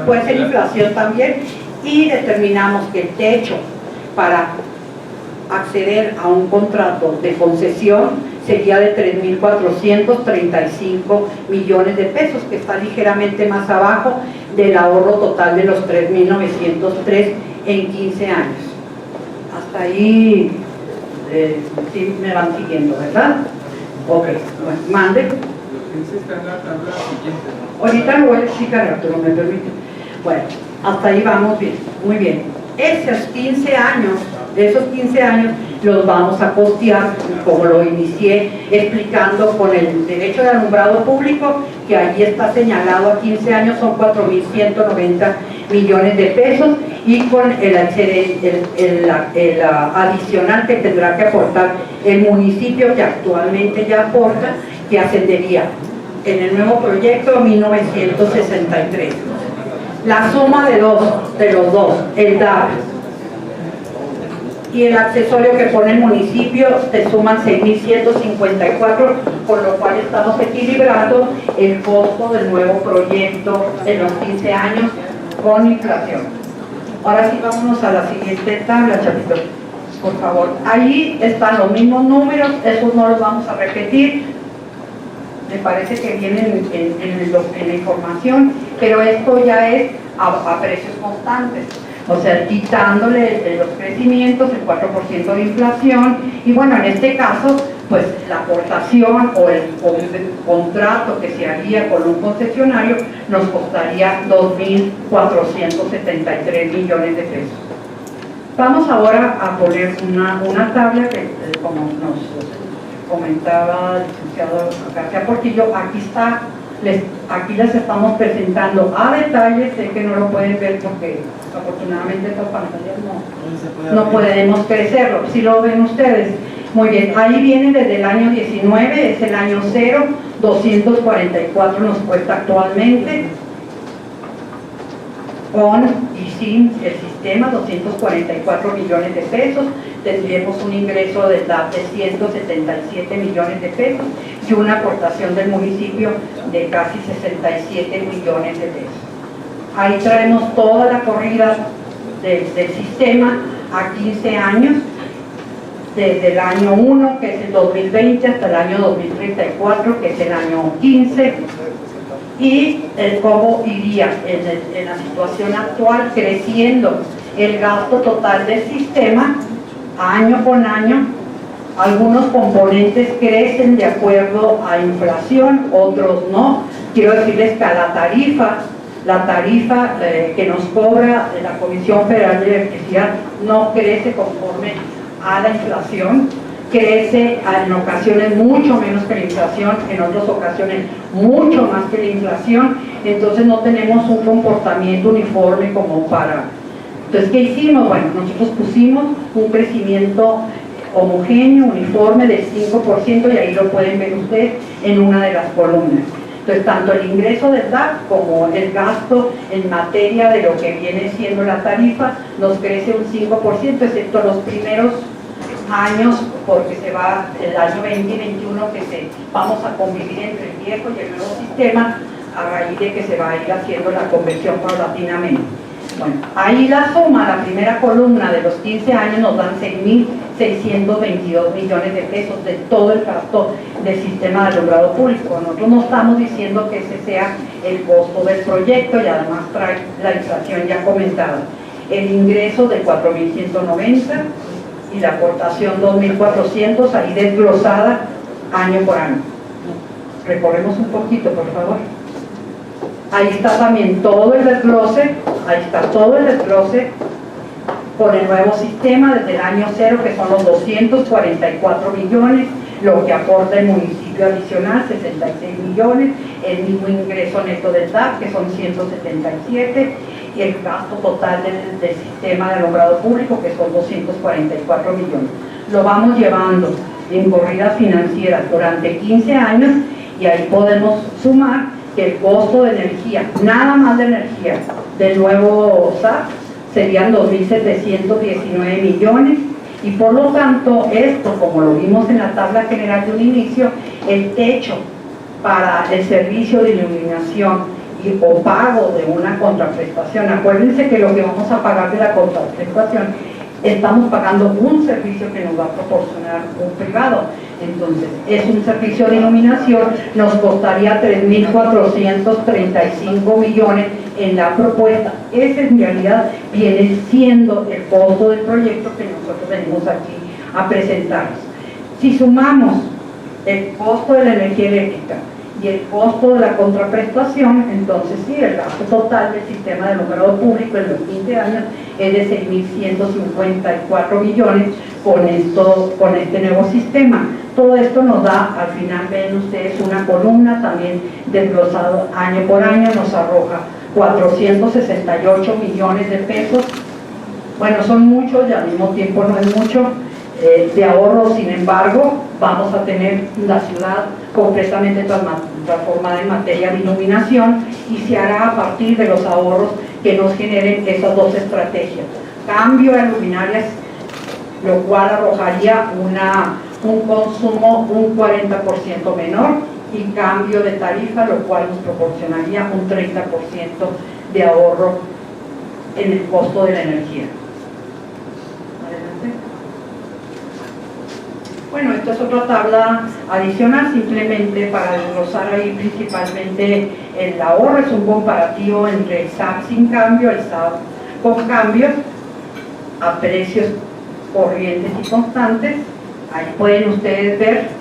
puede ser inflación también, y determinamos que el techo para acceder a un contrato de concesión sería de 3.435 millones de pesos, que está ligeramente más abajo del ahorro total de los 3.903 en 15 años. Hasta ahí sí me van siguiendo, ¿verdad? Ok, bueno, mande. Ahorita lo voy a explicar, Arturo, me permite. Bueno, hasta ahí vamos bien, muy bien. Esos 15 años, de esos 15 años los vamos a costear, como lo inicié explicando, con el derecho de alumbrado público, que allí está señalado a 15 años, son 4.190 millones de pesos, y con el adicional que tendrá que aportar el municipio, que actualmente ya aporta, que ascendería en el nuevo proyecto 1963. La suma de los dos, el DAP y el accesorio que pone el municipio, te suman 6.154, por lo cual estamos equilibrando el costo del nuevo proyecto en los 15 años con inflación. Ahora sí, vámonos a la siguiente tabla, Chapito, por favor. Ahí están los mismos números, esos no los vamos a repetir, me parece que vienen en la información, pero esto ya es a precios constantes. O sea, quitándole los crecimientos, el 4% de inflación, y bueno, en este caso, pues la aportación o el contrato que se haría con un concesionario nos costaría 2.473 millones de pesos. Vamos ahora a poner una tabla que, como nos comentaba el licenciado García Portillo, aquí está. Aquí les estamos presentando a detalle, sé que no lo pueden ver porque afortunadamente estas pantallas no podemos crecerlo, si lo ven ustedes. Muy bien, ahí viene desde el año 19, es el año 0, 244 nos cuesta actualmente, con y sin el sistema, 244 millones de pesos, tendríamos un ingreso de DAP de 177 millones de pesos y una aportación del municipio de casi 67 millones de pesos. Ahí traemos toda la corrida del sistema a 15 años, desde el año 1, que es el 2020, hasta el año 2034, que es el año 15, y cómo iría en la situación actual creciendo el gasto total del sistema año con año. Algunos componentes crecen de acuerdo a inflación, otros no. Quiero decirles que a la tarifa que nos cobra la Comisión Federal de Electricidad no crece conforme a la inflación, crece en ocasiones mucho menos que la inflación, en otras ocasiones mucho más que la inflación, entonces no tenemos un comportamiento uniforme como para... Entonces, ¿qué hicimos? Bueno, nosotros pusimos un crecimiento homogéneo, uniforme del 5%, y ahí lo pueden ver ustedes en una de las columnas. Entonces, tanto el ingreso del DAP como el gasto en materia de lo que viene siendo la tarifa nos crece un 5%, excepto los primeros años, porque se va el año 20 y 21 que vamos a convivir entre el viejo y el nuevo sistema a raíz de que se va a ir haciendo la conversión paulatinamente. Bueno, ahí la suma, la primera columna de los 15 años nos dan 6.622 millones de pesos de todo el gasto del sistema de alumbrado público. Nosotros no estamos diciendo que ese sea el costo del proyecto, y además trae la inflación ya comentada. El ingreso de 4.190 y la aportación 2.400, ahí desglosada año por año. Recorremos un poquito, por favor. Ahí está también todo el desglose, ahí está todo el desglose con el nuevo sistema desde el año 0, que son los 244 millones, lo que aporta el municipio adicional, 66 millones, el mismo ingreso neto del DAP, que son 177, y el gasto total del sistema de alumbrado público, que son 244 millones. Lo vamos llevando en corridas financieras durante 15 años, y ahí podemos sumar que el costo de energía, nada más de energía, del nuevo SAP serían 2.719 millones, y por lo tanto esto, como lo vimos en la tabla general de un inicio, el techo para el servicio de iluminación o pago de una contraprestación. Acuérdense que lo que vamos a pagar de la contraprestación, estamos pagando un servicio que nos va a proporcionar un privado. Entonces, es un servicio de iluminación, nos costaría 3.435 millones en la propuesta. Ese en realidad viene siendo el costo del proyecto que nosotros venimos aquí a presentarles. Si sumamos el costo de la energía eléctrica y el costo de la contraprestación, entonces sí, el gasto total del sistema de alumbrado público en los 15 años es de 6.154 millones con este nuevo sistema. Todo esto nos da, al final ven ustedes una columna también desglosado año por año, nos arroja 468 millones de pesos. Bueno, son muchos y al mismo tiempo no es mucho. de ahorro. Sin embargo, vamos a tener la ciudad completamente transformada en materia de iluminación y se hará a partir de los ahorros que nos generen esas dos estrategias. Cambio a luminarias, lo cual arrojaría un consumo un 40% menor, y cambio de tarifa, lo cual nos proporcionaría un 30% de ahorro en el costo de la energía. Adelante. Bueno, esta es otra tabla adicional, simplemente para desglosar ahí principalmente el ahorro. Es un comparativo entre el SAP sin cambio, el SAP con cambio, a precios corrientes y constantes. Ahí pueden ustedes ver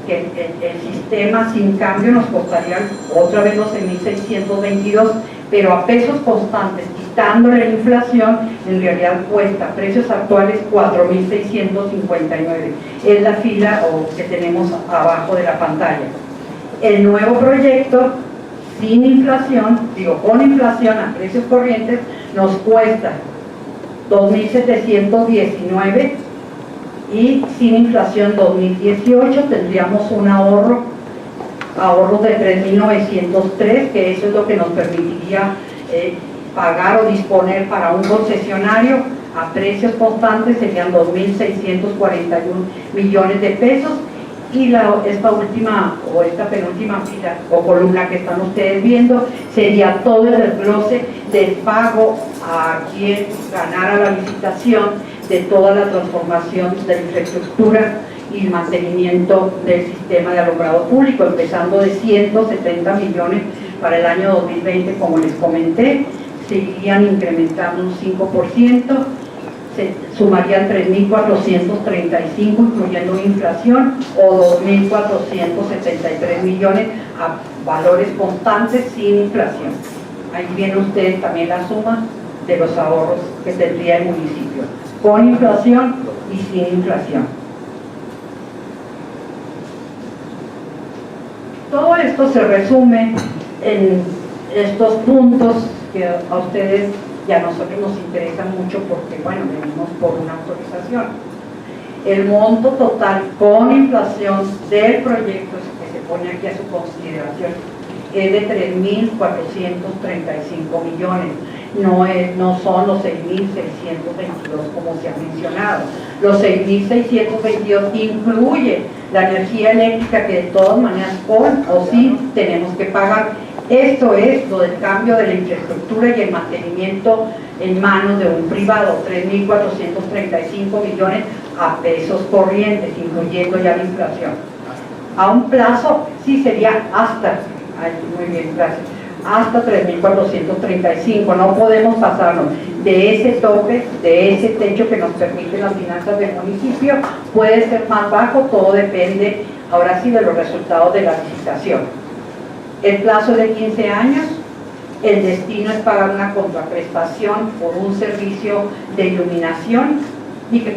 que el sistema sin cambio nos costaría otra vez los 6.622, pero a pesos constantes, quitando la inflación, en realidad cuesta precios actuales 4.659. Es la fila que tenemos abajo de la pantalla. El nuevo proyecto, sin inflación, con inflación a precios corrientes, nos cuesta 2.719, y sin inflación 2018 tendríamos un ahorro de 3.903, que eso es lo que nos permitiría pagar o disponer para un concesionario a precios constantes. Serían 2.641 millones de pesos, y esta última o esta penúltima fila o columna que están ustedes viendo sería todo el desglose del pago a quien ganara la licitación de toda la transformación de la infraestructura y mantenimiento del sistema de alumbrado público, empezando de 170 millones para el año 2020, como les comenté, seguirían incrementando un 5%, se sumarían 3.435, incluyendo inflación, o 2.473 millones a valores constantes sin inflación. Ahí vienen ustedes también la suma de los ahorros que tendría el municipio, con inflación y sin inflación. Todo esto se resume en estos puntos que a ustedes y a nosotros nos interesan mucho, porque bueno, venimos por una autorización. El monto total con inflación del proyecto que se pone aquí a su consideración es de 3.435 millones. No son los 6.622 como se ha mencionado. Los 6.622 incluye la energía eléctrica, que de todas maneras con o sin tenemos que pagar. Esto es lo del cambio de la infraestructura y el mantenimiento en manos de un privado, 3.435 millones a pesos corrientes, incluyendo ya la inflación. A un plazo, sí, sería hasta, muy bien, gracias, hasta 3.435, no podemos pasarnos de ese tope, de ese techo que nos permiten las finanzas del municipio. Puede ser más bajo, todo depende ahora sí de los resultados de la licitación. El plazo es de 15 años, el destino es pagar una contraprestación por un servicio de iluminación y que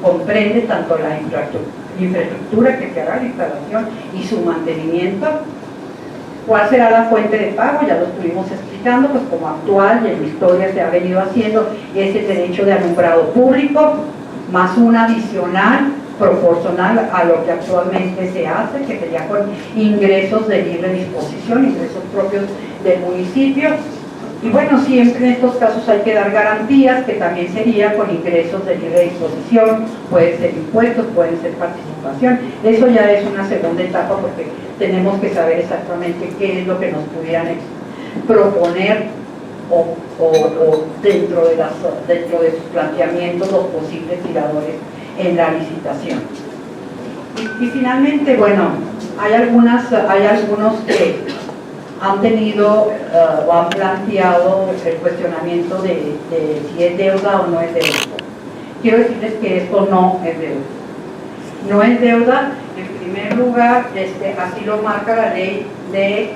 comprende tanto la infraestructura que se hará, la instalación y su mantenimiento. ¿Cuál será la fuente de pago? Ya lo estuvimos explicando, pues como actual y en la historia se ha venido haciendo, es el derecho de alumbrado público, más un adicional proporcional a lo que actualmente se hace, que sería con ingresos de libre disposición, ingresos propios del municipio. Y bueno, siempre en estos casos hay que dar garantías, que también sería con ingresos de libre disposición, pueden ser impuestos, pueden ser participación. Eso ya es una segunda etapa, porque tenemos que saber exactamente qué es lo que nos pudieran proponer o dentro de sus planteamientos los posibles tiradores en la licitación. Y finalmente, bueno, hay algunos que han tenido o han planteado el cuestionamiento de si es deuda o no es deuda. Quiero decirles que esto no es deuda. No es deuda, en primer lugar, así lo marca la ley de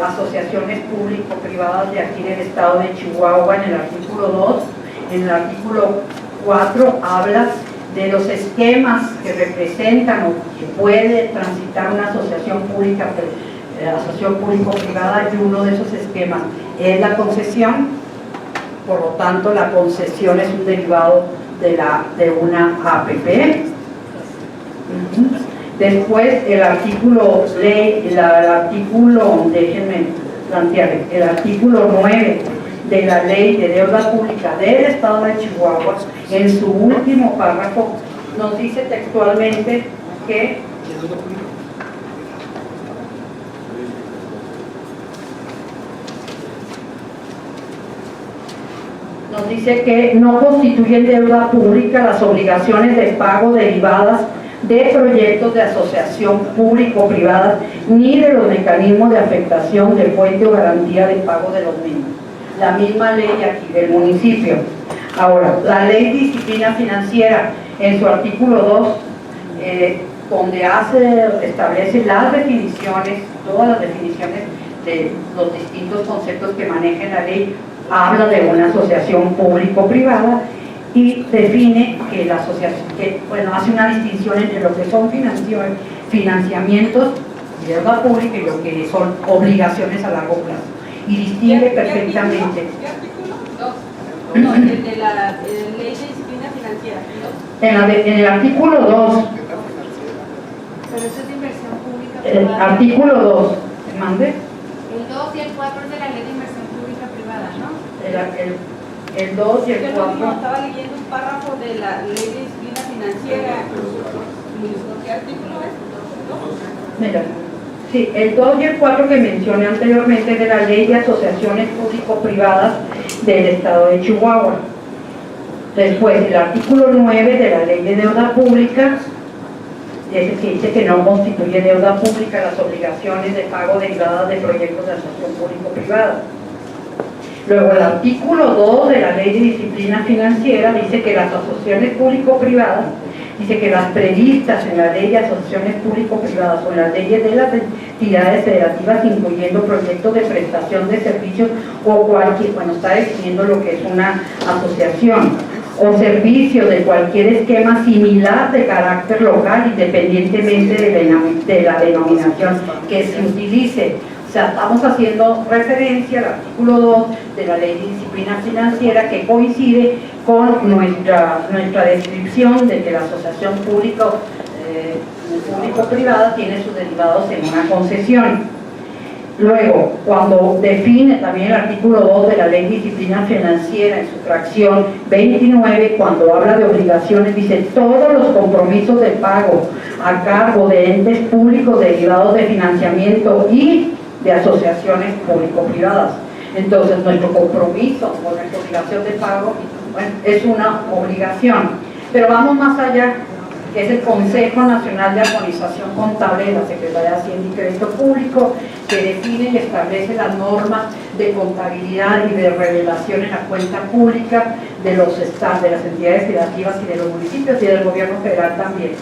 asociaciones público-privadas de aquí del estado de Chihuahua en el artículo 2. En el artículo 4 habla de los esquemas que representan o que puede transitar una asociación público-privada, y uno de esos esquemas es la concesión. Por lo tanto, la concesión es un derivado de una APP. Después el artículo, déjenme plantear, el artículo 9 de la Ley de Deuda Pública del Estado de Chihuahua, en su último párrafo, nos dice textualmente que no constituyen deuda pública las obligaciones de pago derivadas de proyectos de asociación público-privada ni de los mecanismos de afectación de fuente o garantía de pago de los mismos. La misma ley aquí del municipio. Ahora, la ley de disciplina financiera, en su artículo 2, donde establece las definiciones, todas las definiciones de los distintos conceptos que maneja la ley, habla de una asociación público-privada y define que la asociación, hace una distinción entre lo que son financiamientos de deuda pública y lo que son obligaciones a largo plazo. Y distingue perfectamente. ¿Qué artículo? 2. No, el de la ley de disciplina financiera. En el artículo 2. Pero eso es de inversión pública El privada. artículo 2. ¿Mande? El 2 y el 4 es de la ley de inversión pública privada, ¿no? El 2 y el 4. Estaba leyendo un párrafo de la ley de disciplina financiera. ¿Qué artículo es? Mira, sí, el 2 y el 4 que mencioné anteriormente de la ley de asociaciones público-privadas del Estado de Chihuahua. Después, el artículo 9 de la ley de deuda pública, ese que dice que no constituye deuda pública las obligaciones de pago derivadas de proyectos de asociación público-privada. Luego, el artículo 2 de la ley de disciplina financiera dice que las asociaciones público-privadas, dice que las previstas en la ley de asociaciones público-privadas o en las leyes de las entidades federativas, incluyendo proyectos de prestación de servicios o cualquier, está definiendo lo que es una asociación, o servicios de cualquier esquema similar de carácter local, independientemente de la denominación que se utilice. O sea, estamos haciendo referencia al artículo 2 de la Ley de Disciplina Financiera, que coincide con nuestra descripción de que la asociación público-privada tiene sus derivados en una concesión. Luego, cuando define también el artículo 2 de la Ley de Disciplina Financiera en su fracción 29, cuando habla de obligaciones, dice todos los compromisos de pago a cargo de entes públicos derivados de financiamiento y de asociaciones público-privadas. Entonces, nuestro compromiso con nuestra obligación de pago es una obligación. Pero vamos más allá, que es el Consejo Nacional de Armonización Contable de la Secretaría de Hacienda y Crédito Público, que define y establece las normas de contabilidad y de revelación en la cuenta pública de los estados, de las entidades federativas y de los municipios y del gobierno federal también.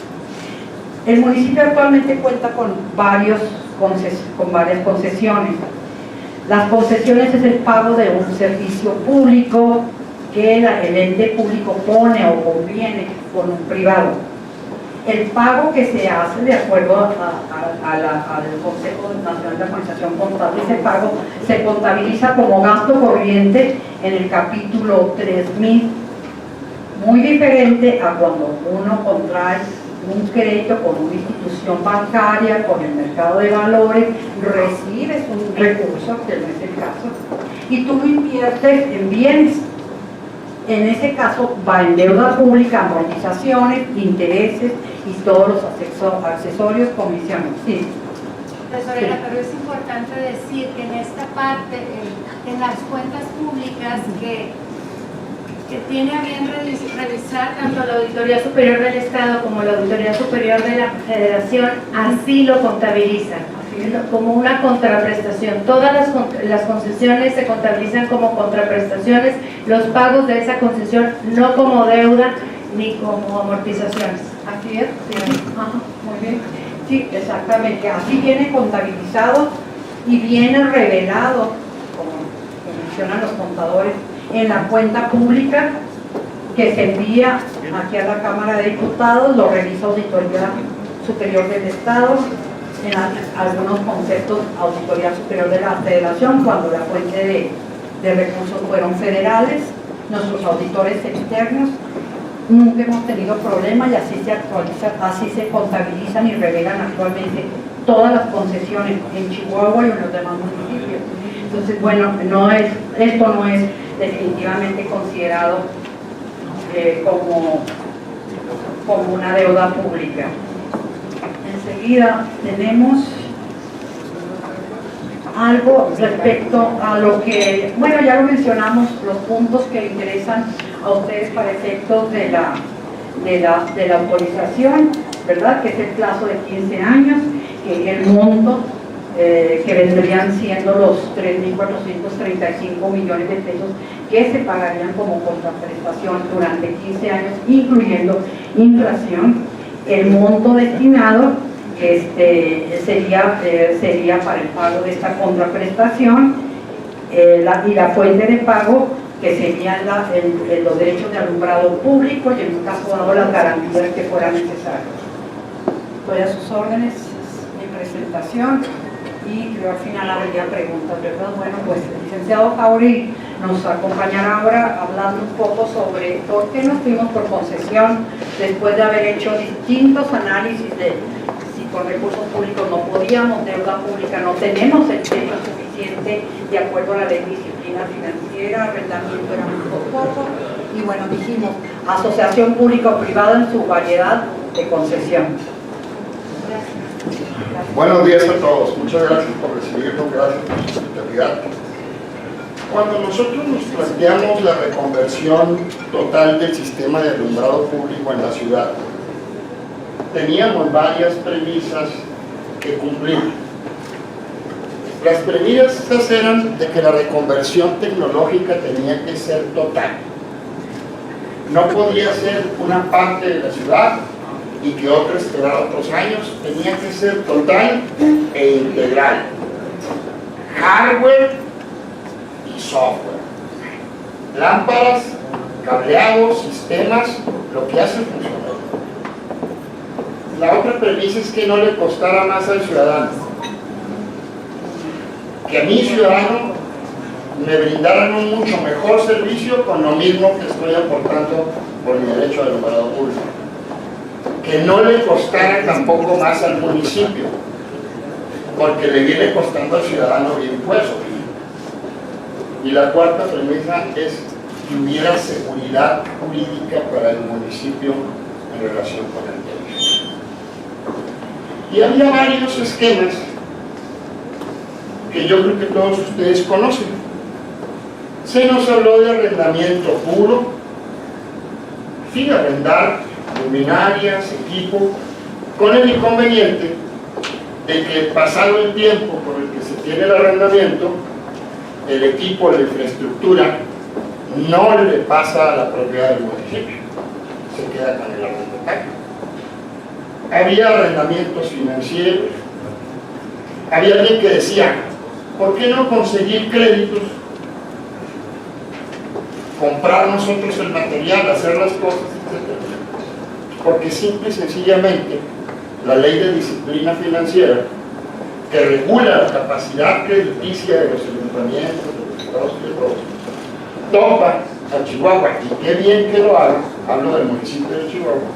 El municipio actualmente cuenta con varias concesiones. Las concesiones es el pago de un servicio público que el ente público pone o conviene con un privado. El pago que se hace de acuerdo al Consejo Nacional de Armonización Contable, ese pago se contabiliza como gasto corriente en el capítulo 3000, muy diferente a cuando uno contrae un crédito con una institución bancaria, con el mercado de valores, recibes un recurso, que no es el caso, y tú lo inviertes en bienes. En ese caso va en deuda pública, amortizaciones, intereses y todos los accesorios, comisiones. Sí. Tesorera, pero es importante decir que en esta parte, en las cuentas públicas que tiene a bien revisar tanto la Auditoría Superior del Estado como la Auditoría Superior de la Federación, así lo contabilizan, como una contraprestación. Todas las concesiones se contabilizan como contraprestaciones, los pagos de esa concesión no como deuda ni como amortizaciones. Así es, sí. Ajá, muy bien. Sí, exactamente. Así viene contabilizado y viene revelado, como mencionan los contadores, en la cuenta pública que se envía aquí a la Cámara de Diputados, lo revisa Auditoría Superior del Estado, en algunos conceptos Auditoría Superior de la Federación, cuando la fuente de recursos fueron federales, nuestros auditores externos, nunca hemos tenido problemas y así se actualizan, así se contabilizan y revelan actualmente todas las concesiones en Chihuahua y en los demás municipios. Entonces, bueno, esto no es definitivamente considerado como una deuda pública. Enseguida tenemos algo respecto a lo que, bueno, ya lo mencionamos, los puntos que interesan a ustedes para efectos de la autorización, ¿verdad? Que es el plazo de 15 años, que el monto que vendrían siendo los 3.435 millones de pesos que se pagarían como contraprestación durante 15 años, incluyendo inflación. El monto destinado sería para el pago de esta contraprestación y la fuente de pago, que serían los derechos de alumbrado público y en un caso dado las garantías que fueran necesarias. Estoy a sus órdenes, mi presentación, y creo al final habría preguntas, ¿verdad? Bueno, pues el licenciado Jauregui nos acompañará ahora hablando un poco sobre por qué nos fuimos por concesión después de haber hecho distintos análisis de si con recursos públicos no podíamos, deuda pública no tenemos el techo suficiente de acuerdo a la ley de disciplina financiera, arrendamiento era muy poco, y bueno, dijimos asociación público-privada en su variedad de concesión. Buenos días a todos, muchas gracias por recibirnos, gracias por su hospitalidad. Cuando nosotros nos planteamos la reconversión total del sistema de alumbrado público en la ciudad, teníamos varias premisas que cumplir. Las premisas eran de que la reconversión tecnológica tenía que ser total. No podía ser una parte de la ciudad y que otra esperara otros años, tenía que ser total e integral. Hardware y software. Lámparas, cableados, sistemas, lo que hace funcionar. La otra premisa es que no le costara más al ciudadano. Que a mi ciudadano me brindaran un mucho mejor servicio con lo mismo que estoy aportando por mi derecho al alumbrado público. Que no le costara tampoco más al municipio, porque le viene costando al ciudadano bien puesto. Y la cuarta premisa es que hubiera seguridad jurídica para el municipio en relación con el derecho. Y había varios esquemas que yo creo que todos ustedes conocen. Se nos habló de arrendamiento puro, sin arrendar luminarias, equipo, con el inconveniente de que pasado el tiempo por el que se tiene el arrendamiento, el equipo, la infraestructura, no le pasa a la propiedad del municipio, se queda con el arrendatario. Había arrendamientos financieros, había alguien que decía, ¿por qué no conseguir créditos? Comprar nosotros el material, hacer las cosas, etc. Porque simple y sencillamente la ley de disciplina financiera, que regula la capacidad crediticia de los ayuntamientos, de los estados y de todos, topa a Chihuahua, y qué bien que lo haga, hablo del municipio de Chihuahua,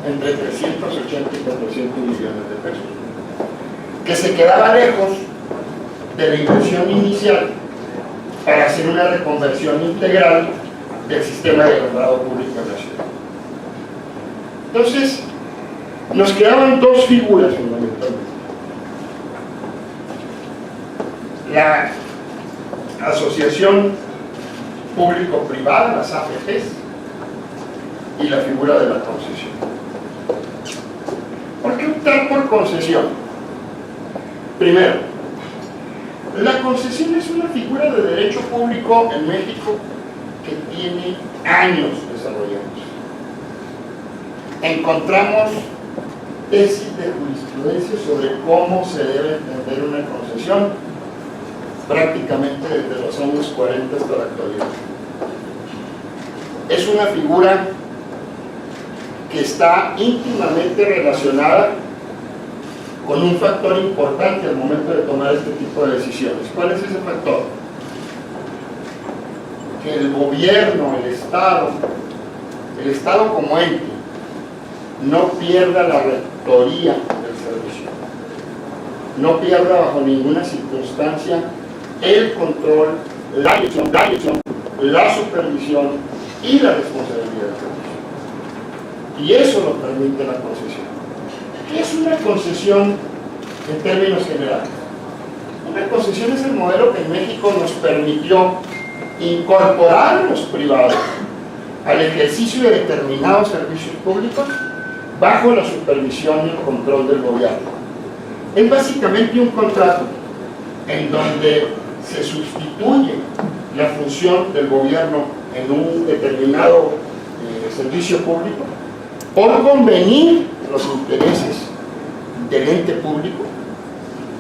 entre 380 y 400 millones de pesos, que se quedaba lejos de la inversión inicial para hacer una reconversión integral del sistema de alumbrado público en la ciudad. Entonces, nos quedaban dos figuras fundamentalmente. La asociación público-privada, las APPs, y la figura de la concesión. ¿Por qué optar por concesión? Primero, la concesión es una figura de derecho público en México que tiene años desarrollándose. Encontramos tesis de jurisprudencia sobre cómo se debe entender una concesión prácticamente desde los años 40 hasta la actualidad. Es una figura que está íntimamente relacionada con un factor importante al momento de tomar este tipo de decisiones. ¿Cuál es ese factor? Que el gobierno, el Estado, el Estado como ente no pierda la rectoría del servicio, no pierda bajo ninguna circunstancia el control, la dirección, la supervisión y la responsabilidad del servicio. Y eso lo permite la concesión. ¿Qué es una concesión en términos generales? Una concesión es el modelo que en México nos permitió incorporar a los privados al ejercicio de determinados servicios públicos bajo la supervisión y el control del gobierno. Es básicamente un contrato en donde se sustituye la función del gobierno en un determinado servicio público por convenir los intereses del ente público,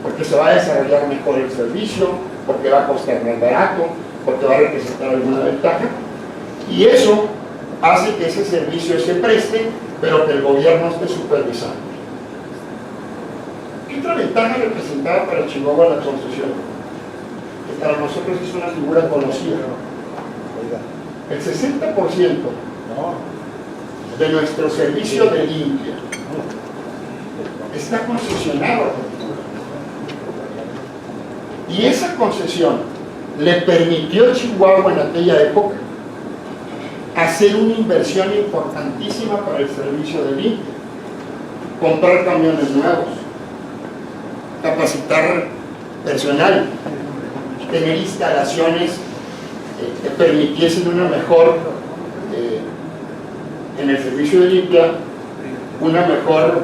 porque se va a desarrollar mejor el servicio, porque va a costar más barato, porque va a representar alguna ventaja, y eso hace que ese servicio se preste, pero que el gobierno esté supervisando. ¿Qué otra ventaja representaba para Chihuahua la concesión? Que para nosotros es una figura conocida. El 60% de nuestro servicio de limpia está concesionado. Y esa concesión le permitió a Chihuahua en aquella época hacer una inversión importantísima para el servicio de limpia, comprar camiones nuevos, capacitar personal, tener instalaciones que permitiesen una mejor, en el servicio de limpia, una mejor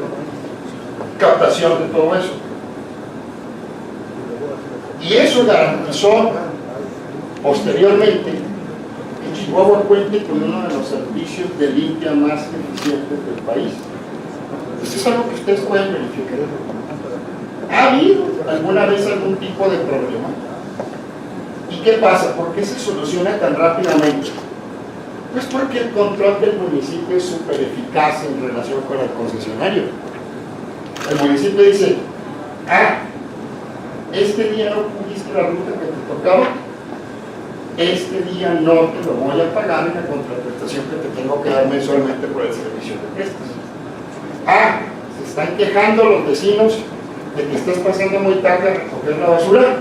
captación de todo eso. Y eso garantizó posteriormente que Chihuahua cuente con uno de los servicios de limpia más eficientes del país. Eso es algo que ustedes pueden verificar. ¿Ha habido alguna vez algún tipo de problema? ¿Y qué pasa? ¿Por qué se soluciona tan rápidamente? Pues porque el control del municipio es súper eficaz en relación con el concesionario. El municipio dice: este día no cumpliste la ruta que te tocaba, este día no te lo voy a pagar en la contraprestación que te tengo que dar mensualmente por el servicio que prestas. Se están quejando los vecinos de que estás pasando muy tarde a recoger la basura.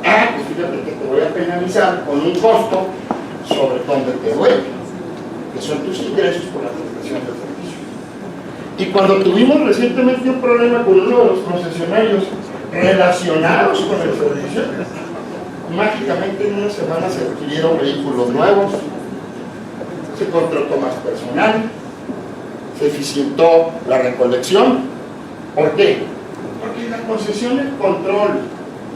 Pues fíjate que te voy a penalizar con un costo sobre donde te duele, que son tus ingresos por la prestación del servicio. Y cuando tuvimos recientemente un problema con uno de los concesionarios relacionados con el servicio, mágicamente en una semana se adquirieron vehículos nuevos, se contrató más personal, se eficientó la recolección. ¿Por qué? Porque la concesión, el control,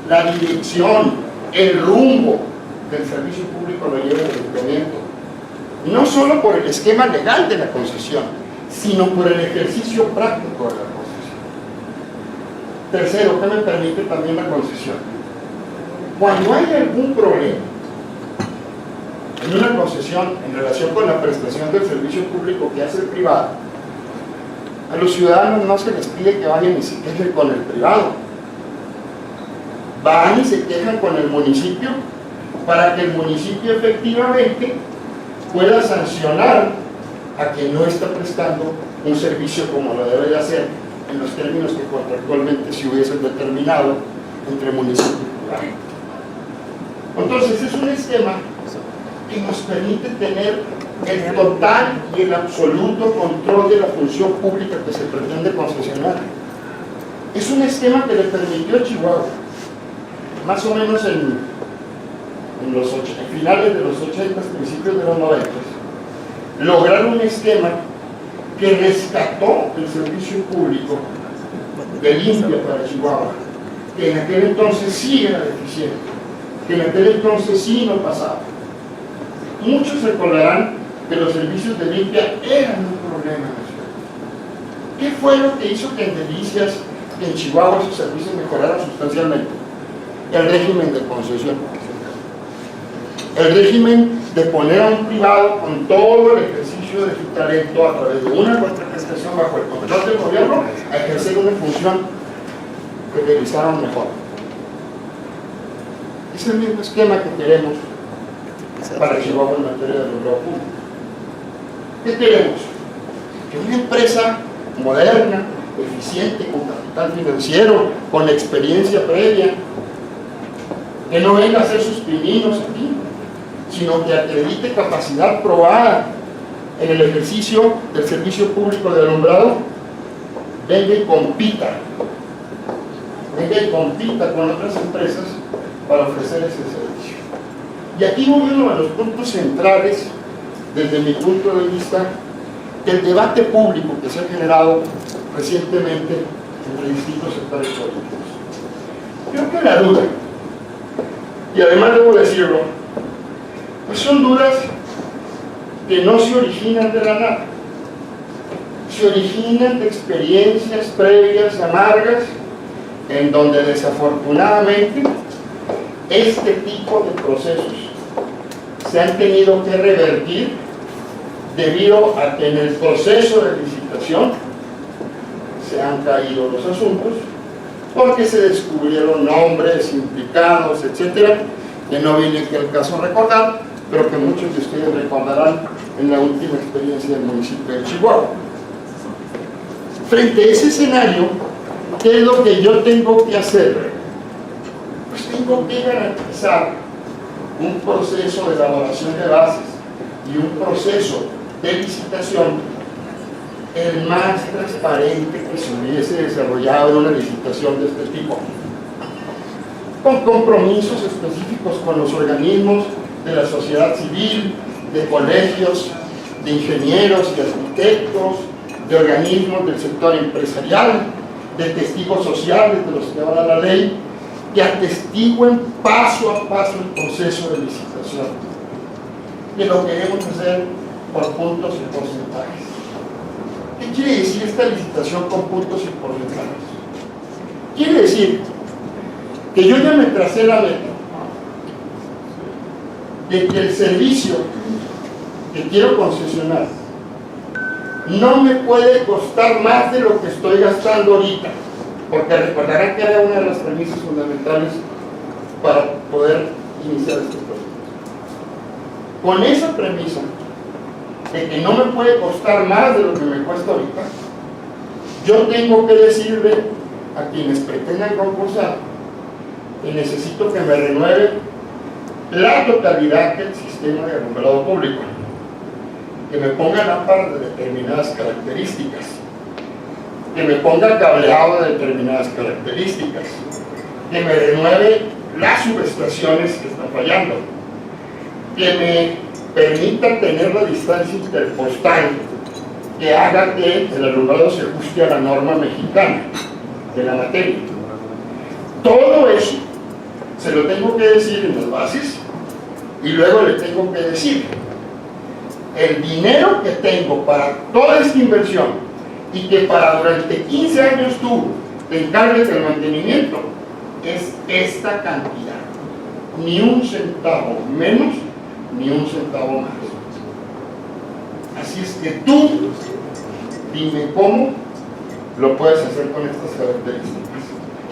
la dirección, el rumbo del servicio público lo lleva el ayuntamiento, no solo por el esquema legal de la concesión, sino por el ejercicio práctico de la concesión. Tercero, ¿qué me permite también la concesión? Cuando hay algún problema en una concesión en relación con la prestación del servicio público que hace el privado, a los ciudadanos no se les pide que vayan y se quejen con el privado, van y se quejan con el municipio para que el municipio efectivamente pueda sancionar a quien no está prestando un servicio como lo debe de hacer en los términos que contractualmente se hubiesen determinado entre municipio y privado. Entonces es un esquema que nos permite tener el total y el absoluto control de la función pública que se pretende concesionar. Es un esquema que le permitió a Chihuahua, más o menos en finales de los 80, principios de los 90, lograr un esquema que rescató el servicio público de limpia para Chihuahua, que en aquel entonces sí era deficiente, que en aquel entonces sí no pasaba. Muchos recordarán que los servicios de limpia eran un problema en la ciudad. ¿Qué fue lo que hizo que en Delicias, en Chihuahua, esos servicios mejoraran sustancialmente? El régimen de concesión. El régimen de poner a un privado con todo el ejercicio de su talento a través de una contraprestación bajo el control del gobierno a ejercer una función que realizaron mejor. Es el mismo esquema que queremos para Chihuahua en materia de obra pública. ¿Qué queremos? Que una empresa moderna, eficiente, con capital financiero, con experiencia previa, que no venga a hacer sus pininos aquí, sino que acredite capacidad probada en el ejercicio del servicio público de alumbrado, venga y compita con otras empresas para ofrecer ese servicio. Y aquí voy uno de los puntos centrales, desde mi punto de vista, del debate público que se ha generado recientemente entre distintos sectores políticos. Creo que la duda, y además debo decirlo, pues son dudas que no se originan de la nada, se originan de experiencias previas amargas en donde desafortunadamente este tipo de procesos se han tenido que revertir debido a que en el proceso de licitación se han caído los asuntos porque se descubrieron nombres, implicados, etcétera, que no viene que el caso recordar, pero que muchos de ustedes recordarán en la última experiencia del municipio de Chihuahua. Frente a ese escenario, ¿qué es lo que yo tengo que hacer? Pues tengo que garantizar un proceso de elaboración de bases y un proceso de licitación el más transparente que se hubiese desarrollado en una licitación de este tipo, con compromisos específicos con los organismos de la sociedad civil, de colegios, de ingenieros y arquitectos, de organismos del sector empresarial, de testigos sociales de los que habla la ley, que atestiguen paso a paso el proceso de licitación. Que lo queremos hacer por puntos y porcentajes. ¿Qué quiere decir esta licitación con puntos y porcentajes? Quiere decir que yo ya me tracé la meta de que el servicio que quiero concesionar no me puede costar más de lo que estoy gastando ahorita, porque recordarán que era una de las premisas fundamentales para poder iniciar este proyecto. Con esa premisa de que no me puede costar más de lo que me cuesta ahorita, yo tengo que decirle a quienes pretendan concursar que necesito que me renueve la totalidad del sistema de alumbrado público, que me ponga lámparas de determinadas características, que me ponga cableado de determinadas características, que me renueve las subestaciones que están fallando, que me permita tener la distancia interpostal que haga que el alumbrado se ajuste a la norma mexicana de la materia. Todo eso se lo tengo que decir en las bases y luego le tengo que decir el dinero que tengo para toda esta inversión y que para durante 15 años tú te encargues del mantenimiento es esta cantidad, ni un centavo menos ni un centavo más. Así es que tú dime cómo lo puedes hacer con estas características.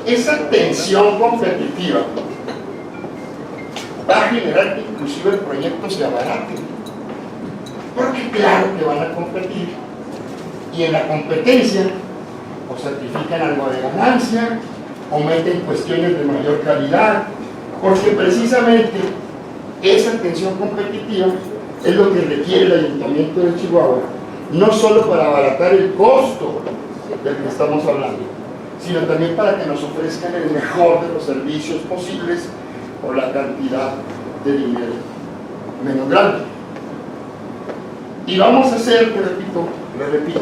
Esa tensión competitiva va a generar que inclusive el proyecto se abarate, porque claro que van a competir y en la competencia o sacrifican algo de ganancia o meten cuestiones de mayor calidad, porque precisamente esa tensión competitiva es lo que requiere el Ayuntamiento de Chihuahua, no solo para abaratar el costo del que estamos hablando, sino también para que nos ofrezcan el mejor de los servicios posibles por la cantidad de dinero menos grande. Y vamos a hacer, le repito,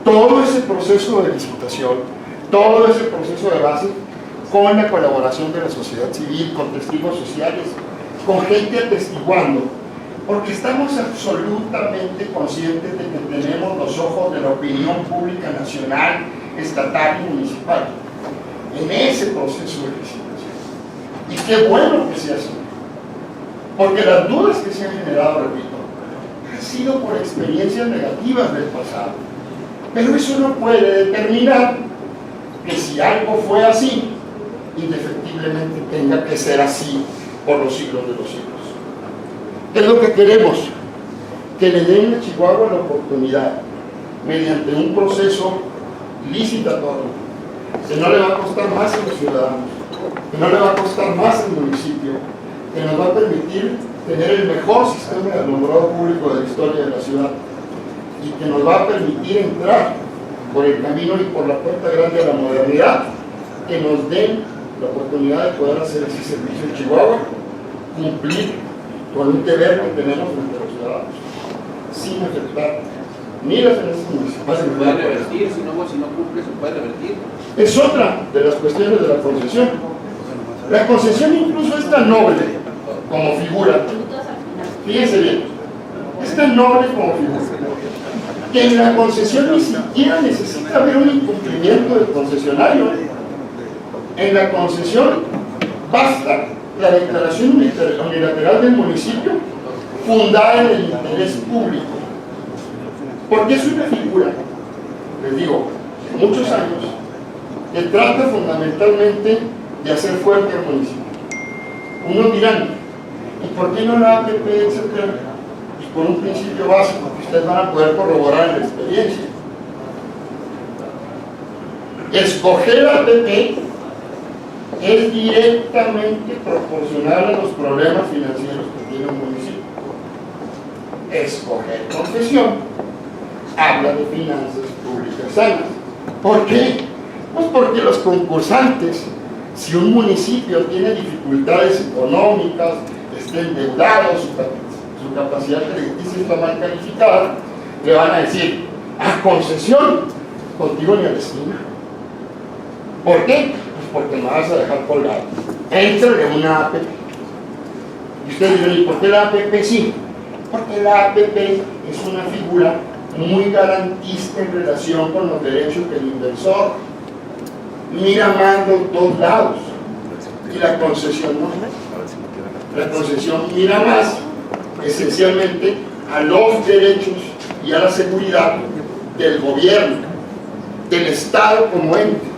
todo ese proceso de licitación, todo ese proceso de base, con la colaboración de la sociedad civil, con testigos sociales, con gente atestiguando, porque estamos absolutamente conscientes de que tenemos los ojos de la opinión pública nacional, estatal y municipal en ese proceso de licitación. Y qué bueno que sea así, porque las dudas que se han generado, repito, han sido por experiencias negativas del pasado, pero eso no puede determinar que si algo fue así, indefectiblemente tenga que ser así por los siglos de los siglos. ¿Qué es lo que queremos? que le den a Chihuahua la oportunidad, mediante un proceso licitatorio, que no le va a costar más a los ciudadanos, que no le va a costar más al municipio, que nos va a permitir tener el mejor sistema de alumbrado público de la historia de la ciudad y que nos va a permitir entrar por el camino y por la puerta grande a la modernidad, que nos den la oportunidad de poder hacer ese servicio en Chihuahua, cumplir con un deber que tenemos frente a los ciudadanos, sin afectar ni las finanzas municipales. Se puede revertir, si no cumple, se puede revertir. Es otra de las cuestiones de la concesión. La concesión incluso es tan noble como figura, fíjense bien, es tan noble como figura, que en la concesión ni siquiera necesita haber un incumplimiento del concesionario. En la concesión basta la declaración unilateral del municipio fundada en el interés público, porque es una figura, les digo, de muchos años, que trata fundamentalmente de hacer fuerte al municipio. Unos dirán, ¿y por qué no la APP, etcétera? Pues por un principio básico que ustedes van a poder corroborar en la experiencia. Escoger APP es directamente proporcional a los problemas financieros que tiene un municipio. Escoger concesión habla de finanzas públicas sanas. ¿Por qué? Pues porque los concursantes, si un municipio tiene dificultades económicas, está endeudado, su capacidad crediticia está mal calificada, le van a decir, a concesión, contigo ni a la esquina. ¿Por qué? Pues porque me vas a dejar colgado. Entra en una APP. Y ustedes dirán, ¿y por qué la APP sí? Porque la APP es una figura muy garantista en relación con los derechos del inversor. Mira más los dos lados. Y la concesión no. La concesión mira más esencialmente a los derechos y a la seguridad del gobierno, del Estado como ente.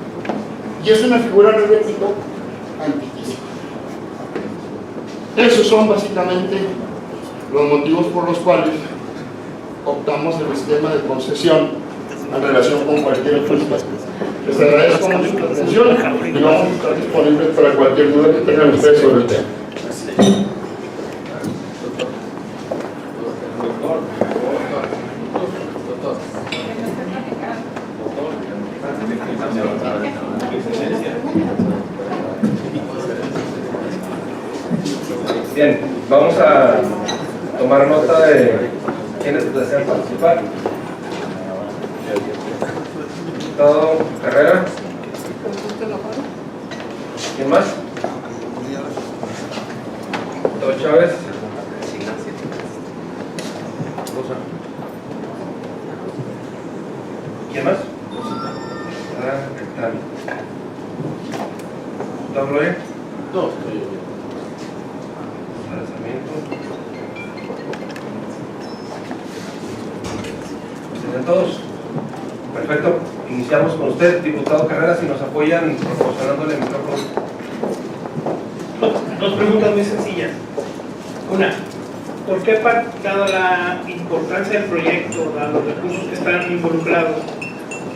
Y es una figura, les repito, antiquísima. Esos son básicamente los motivos por los cuales optamos el sistema de concesión en relación con cualquier otro espacio. Les agradezco mucho su atención y vamos a estar disponibles para cualquier duda que tengan ustedes sobre el tema. Bien, vamos a tomar nota de quienes desean participar. Diputado Carrera. ¿Quién más? Diputado Chávez. ¿Quién más? ¿Diputado Gloria? No, ¿Tienen todos? Perfecto. Iniciamos con usted, diputado Carrera, si nos apoyan proporcionándole el micrófono. Dos preguntas muy sencillas. Una, ¿por qué, dada la importancia del proyecto, dado los recursos que están involucrados,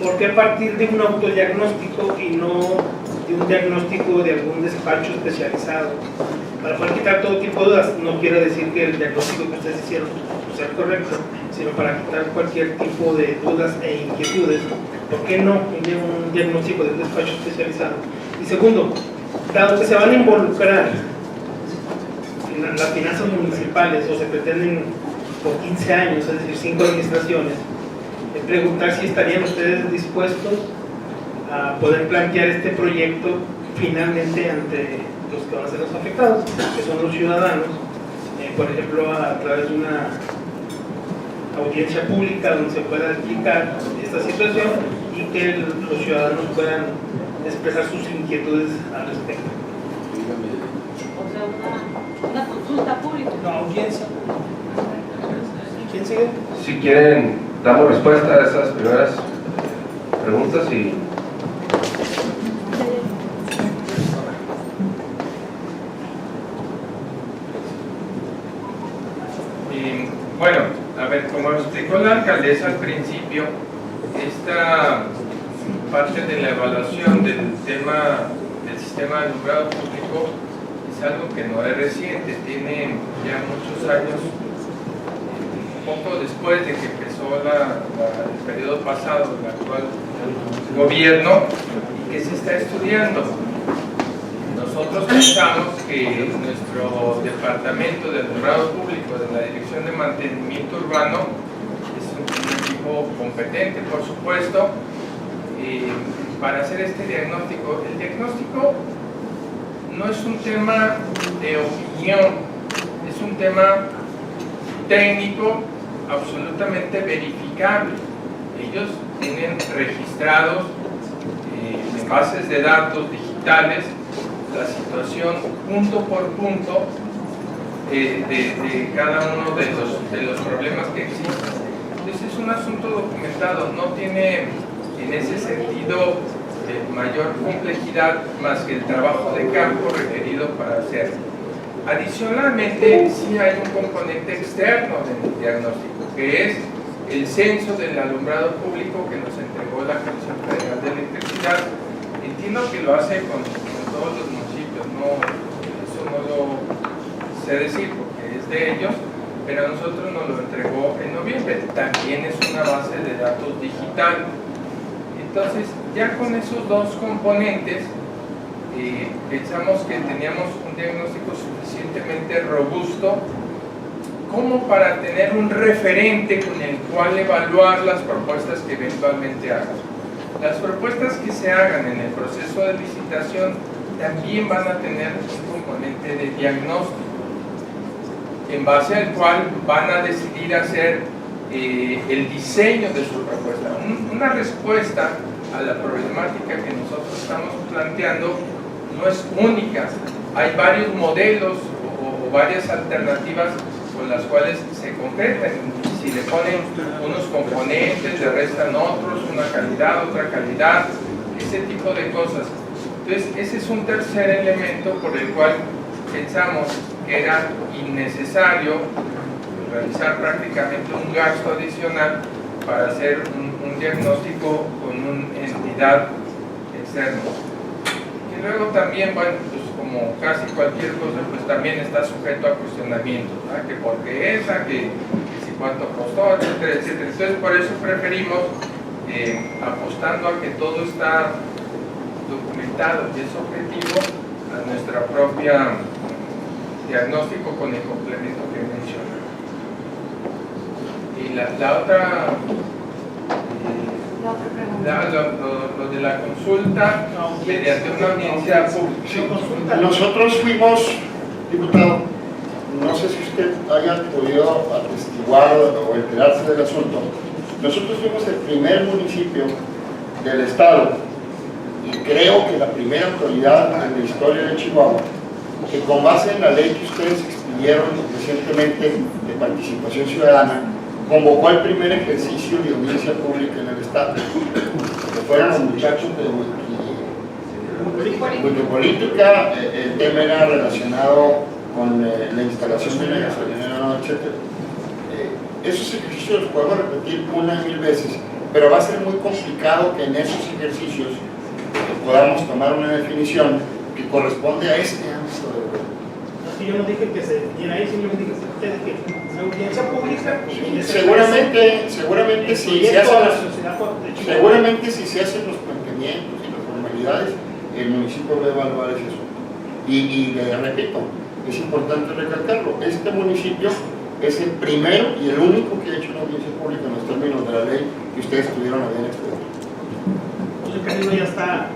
por qué partir de un autodiagnóstico y no de un diagnóstico de algún despacho especializado? Para poder quitar todo tipo de dudas, no quiero decir que el diagnóstico que ustedes hicieron sea correcto, sino para quitar cualquier tipo de dudas e inquietudes. ¿Por qué no un diagnóstico de un despacho especializado? Y segundo, dado que se van a involucrar en las finanzas municipales o se pretenden por 15 años, es decir, 5 administraciones, preguntar si estarían ustedes dispuestos a poder plantear este proyecto finalmente ante los que van a ser los afectados, que son los ciudadanos, por ejemplo, a través de una audiencia pública donde se pueda explicar esta situación y que los ciudadanos puedan expresar sus inquietudes al respecto. O sea, una consulta pública. No, audiencia. ¿Quién sigue? Si quieren, damos respuesta a esas primeras preguntas y... Bueno, a ver, explicó la alcaldesa al principio, esta parte de la evaluación del sistema de alumbrado público es algo que no es reciente, tiene ya muchos años, un poco después de que empezó el periodo pasado del actual gobierno, y que se está estudiando. Nosotros pensamos que nuestro departamento de alumbrado público de la Dirección de Mantenimiento Urbano es un equipo competente, por supuesto, para hacer este diagnóstico. El diagnóstico no es un tema de opinión, es un tema técnico absolutamente verificable. Ellos tienen registrados en bases de datos digitales la situación punto por punto de cada uno de los problemas que existen. Entonces es un asunto documentado, no tiene en ese sentido mayor complejidad más que el trabajo de campo requerido para hacerlo. Adicionalmente, sí hay un componente externo del diagnóstico, que es el censo del alumbrado público que nos entregó la Comisión Federal de Electricidad. Entiendo que lo hace con todos los municipios, eso no lo sé decir porque es de ellos, pero a nosotros nos lo entregó en noviembre. También es una base de datos digital. Entonces, ya con esos dos componentes, pensamos que teníamos un diagnóstico suficientemente robusto como para tener un referente con el cual evaluar las propuestas que eventualmente hagan. Las propuestas que se hagan en el proceso de licitación también van a tener un componente de diagnóstico, en base al cual van a decidir hacer el diseño de su propuesta. Una respuesta a la problemática que nosotros estamos planteando no es única. Hay varios modelos o varias alternativas con las cuales se concretan. Si le ponen unos componentes, le restan otros, una calidad, otra calidad, ese tipo de cosas. Entonces, ese es un tercer elemento por el cual pensamos que era innecesario realizar prácticamente un gasto adicional para hacer un diagnóstico con una entidad externa. Y luego también, bueno, pues como casi cualquier cosa, pues también está sujeto a cuestionamientos, ¿verdad? Que por qué esa, que si cuánto costó, etcétera, etcétera. Entonces, por eso preferimos, apostando a que todo está documentado y es objetivo, a nuestra propia diagnóstico con el complemento que mencioné. Y la otra, lo de la consulta mediante una audiencia pública. Nosotros fuimos, diputado, no sé si usted haya podido atestiguar o enterarse del asunto, nosotros fuimos el primer municipio del estado y creo que la primera autoridad en la historia de Chihuahua que con base en la ley que ustedes expidieron recientemente de participación ciudadana convocó el primer ejercicio de audiencia pública en el estado, que fueron los muchachos de Wikipolítica. El tema era relacionado con la instalación de la gasolinera, etc. Esos ejercicios los podemos repetir una y mil veces, pero va a ser muy complicado que en esos ejercicios podamos tomar una definición que corresponde a este ámbito de gobierno. Yo no dije que se definiera ahí, simplemente dije que la audiencia pública. Seguramente si se hacen los planteamientos y las formalidades, el municipio va a evaluar ese asunto. Y le repito, es importante recalcarlo, este municipio es el primero y el único que ha hecho una audiencia pública en los términos de la ley que ustedes tuvieron a bien expedir. Entonces el camino ya está.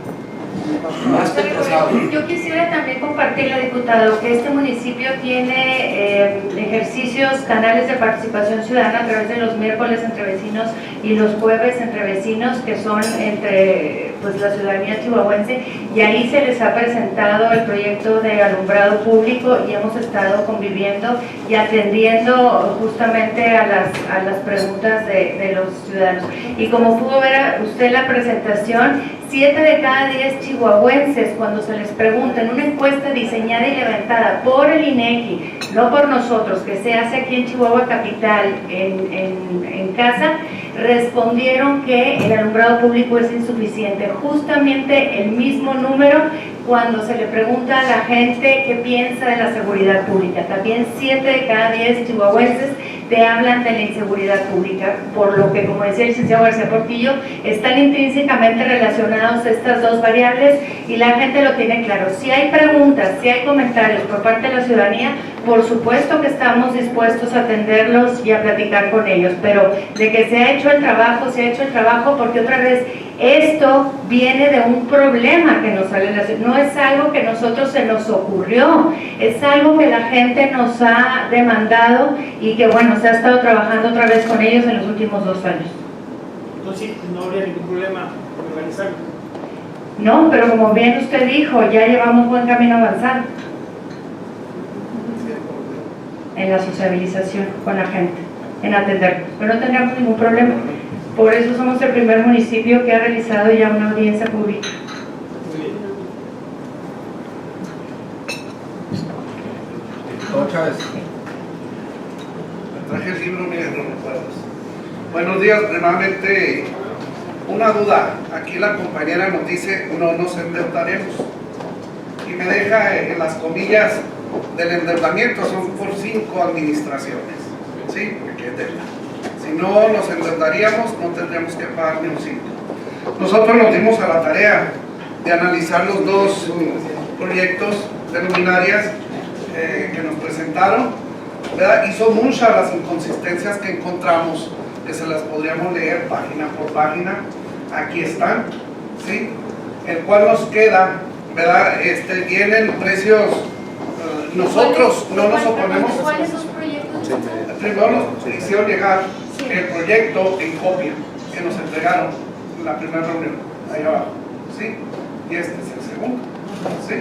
Yo quisiera también compartirle, diputado, que este municipio tiene ejercicios, canales de participación ciudadana a través de los miércoles entre vecinos y los jueves entre vecinos, que son entre la ciudadanía chihuahuense, y ahí se les ha presentado el proyecto de alumbrado público y hemos estado conviviendo y atendiendo justamente a las preguntas de los ciudadanos. Y como pudo ver usted en la presentación, 7 de cada 10 chihuahuenses, cuando se les pregunta en una encuesta diseñada y levantada por el INEGI, no por nosotros, que se hace aquí en Chihuahua Capital, en casa, respondieron que el alumbrado público es insuficiente. Justamente el mismo número cuando se le pregunta a la gente qué piensa de la seguridad pública. También 7 de cada 10 chihuahuenses te hablan de la inseguridad pública, por lo que, como decía el licenciado García Portillo, están intrínsecamente relacionados estas dos variables y la gente lo tiene claro. Si hay preguntas, si hay comentarios por parte de la ciudadanía, por supuesto que estamos dispuestos a atenderlos y a platicar con ellos, pero de que se ha hecho el trabajo, se ha hecho el trabajo, porque otra vez esto viene de un problema que nos sale en la ciudad. No es algo que nosotros se nos ocurrió, es algo que la gente nos ha demandado y que, bueno, se ha estado trabajando otra vez con ellos en los últimos 2 años. Entonces no habría ningún problema en organizarlo. No, pero como bien usted dijo, ya llevamos buen camino avanzado en la sociabilización con la gente, en atenderlos, pero no tendríamos ningún problema. Por eso somos el primer municipio que ha realizado ya una audiencia pública. Diputado Chávez. Traje el libro, miren, no recuerdos. Buenos días, nuevamente una duda. Aquí la compañera nos dice no nos endeudaremos y me deja en las comillas del endeudamiento, son por 5 administraciones, ¿sí? Si no nos endeudaríamos, no tendríamos que pagar ni un 5. Nosotros nos dimos a la tarea de analizar los 2 proyectos de luminarias que nos presentaron, ¿verdad? Y son muchas las inconsistencias que encontramos, que se las podríamos leer página por página. Aquí están, ¿sí? El cual nos queda, ¿verdad? Vienen precios, nosotros no nos oponemos. ¿Cuáles son los proyectos? Primero nos hicieron llegar el proyecto en copia que nos entregaron en la primera reunión, ahí abajo, ¿sí? Y este es el segundo, ¿sí?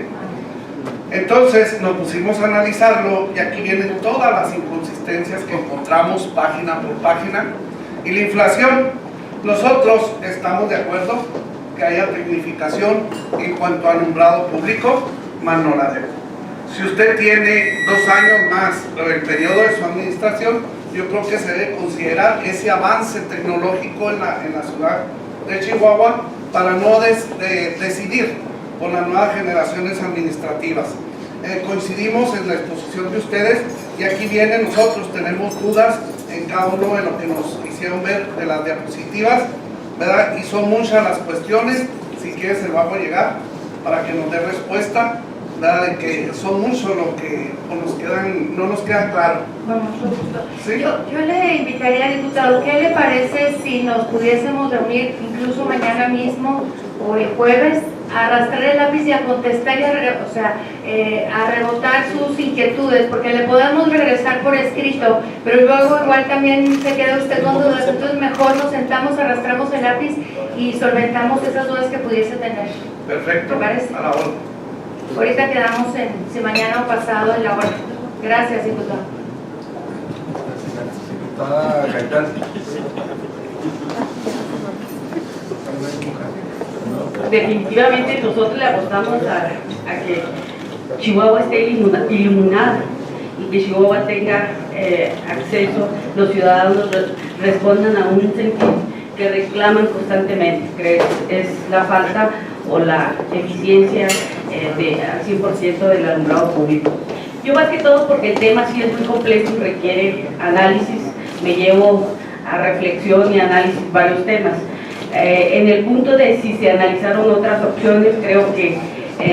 Entonces nos pusimos a analizarlo y aquí vienen todas las inconsistencias que encontramos página por página. Y la inflación, nosotros estamos de acuerdo que haya tecnificación en cuanto a alumbrado público, más no la debo. Si usted tiene 2 años más el periodo de su administración, yo creo que se debe considerar ese avance tecnológico en la ciudad de Chihuahua para no decidir por las nuevas generaciones administrativas. Coincidimos en la exposición de ustedes y aquí vienen, nosotros tenemos dudas en cada uno de lo que nos hicieron ver de las diapositivas, ¿verdad? Y son muchas las cuestiones, si quieres se lo hago llegar para que nos dé respuesta, ¿verdad? De que son muchos lo que no nos queda claro. Con mucho gusto. ¿Sí? Yo le invitaría, diputado, ¿qué le parece si nos pudiésemos reunir incluso mañana mismo o el jueves, a arrastrar el lápiz y a contestar y a rebotar sus inquietudes, porque le podemos regresar por escrito, pero luego igual también se queda usted con dudas, entonces mejor nos sentamos, arrastramos el lápiz y solventamos esas dudas que pudiese tener? Perfecto. ¿Te parece? A la hora. Ahorita quedamos en si mañana o pasado en la hora. Gracias, diputado. Diputada Gaitán. Definitivamente nosotros le apostamos a que Chihuahua esté iluminada y que Chihuahua tenga acceso, los ciudadanos respondan a un sentir que reclaman constantemente, que es la falta o la eficiencia al 100% del alumbrado público. Yo más que todo porque el tema sí es muy complejo y requiere análisis, me llevo a reflexión y análisis varios temas. En el punto de si se analizaron otras opciones, creo que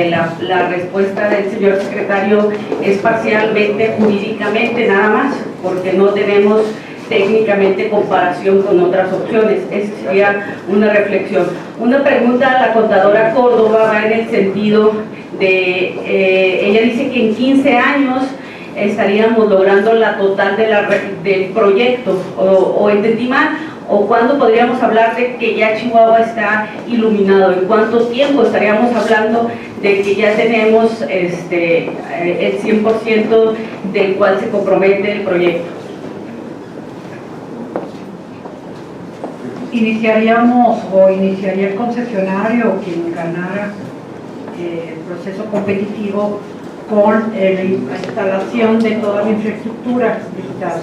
la respuesta del señor secretario es parcialmente, jurídicamente nada más, porque no tenemos técnicamente comparación con otras opciones. Esa sería una reflexión. Una pregunta a la contadora Córdoba va en el sentido de, ella dice que en 15 años estaríamos logrando la total del proyecto, o entendí mal, o cuándo podríamos hablar de que ya Chihuahua está iluminado, en cuánto tiempo estaríamos hablando de que ya tenemos el 100% del cual se compromete el proyecto. iniciaría el concesionario o quien ganara el proceso competitivo con la instalación de toda la infraestructura digital.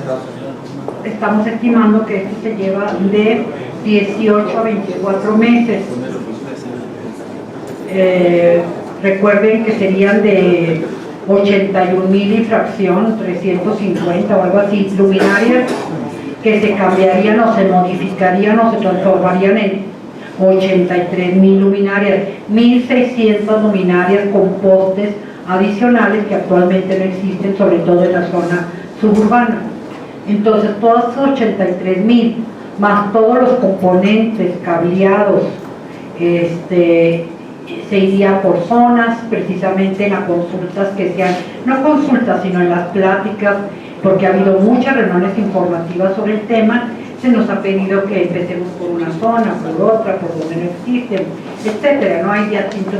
Estamos estimando que esto se lleva de 18 a 24 meses. Recuerden que serían de 81,000 infracción, 350 o algo así, luminarias que se cambiarían o se modificarían o se transformarían en 83,000 luminarias, 1,600 luminarias con postes adicionales que actualmente no existen, sobre todo en la zona suburbana. Entonces, todos esos 83,000 más todos los componentes cableados, se iría por zonas, precisamente en las consultas que sean, no consultas, sino en las pláticas, porque ha habido muchas reuniones informativas sobre el tema. Se nos ha pedido que empecemos por una zona, por otra, por donde no existen, etcétera. No hay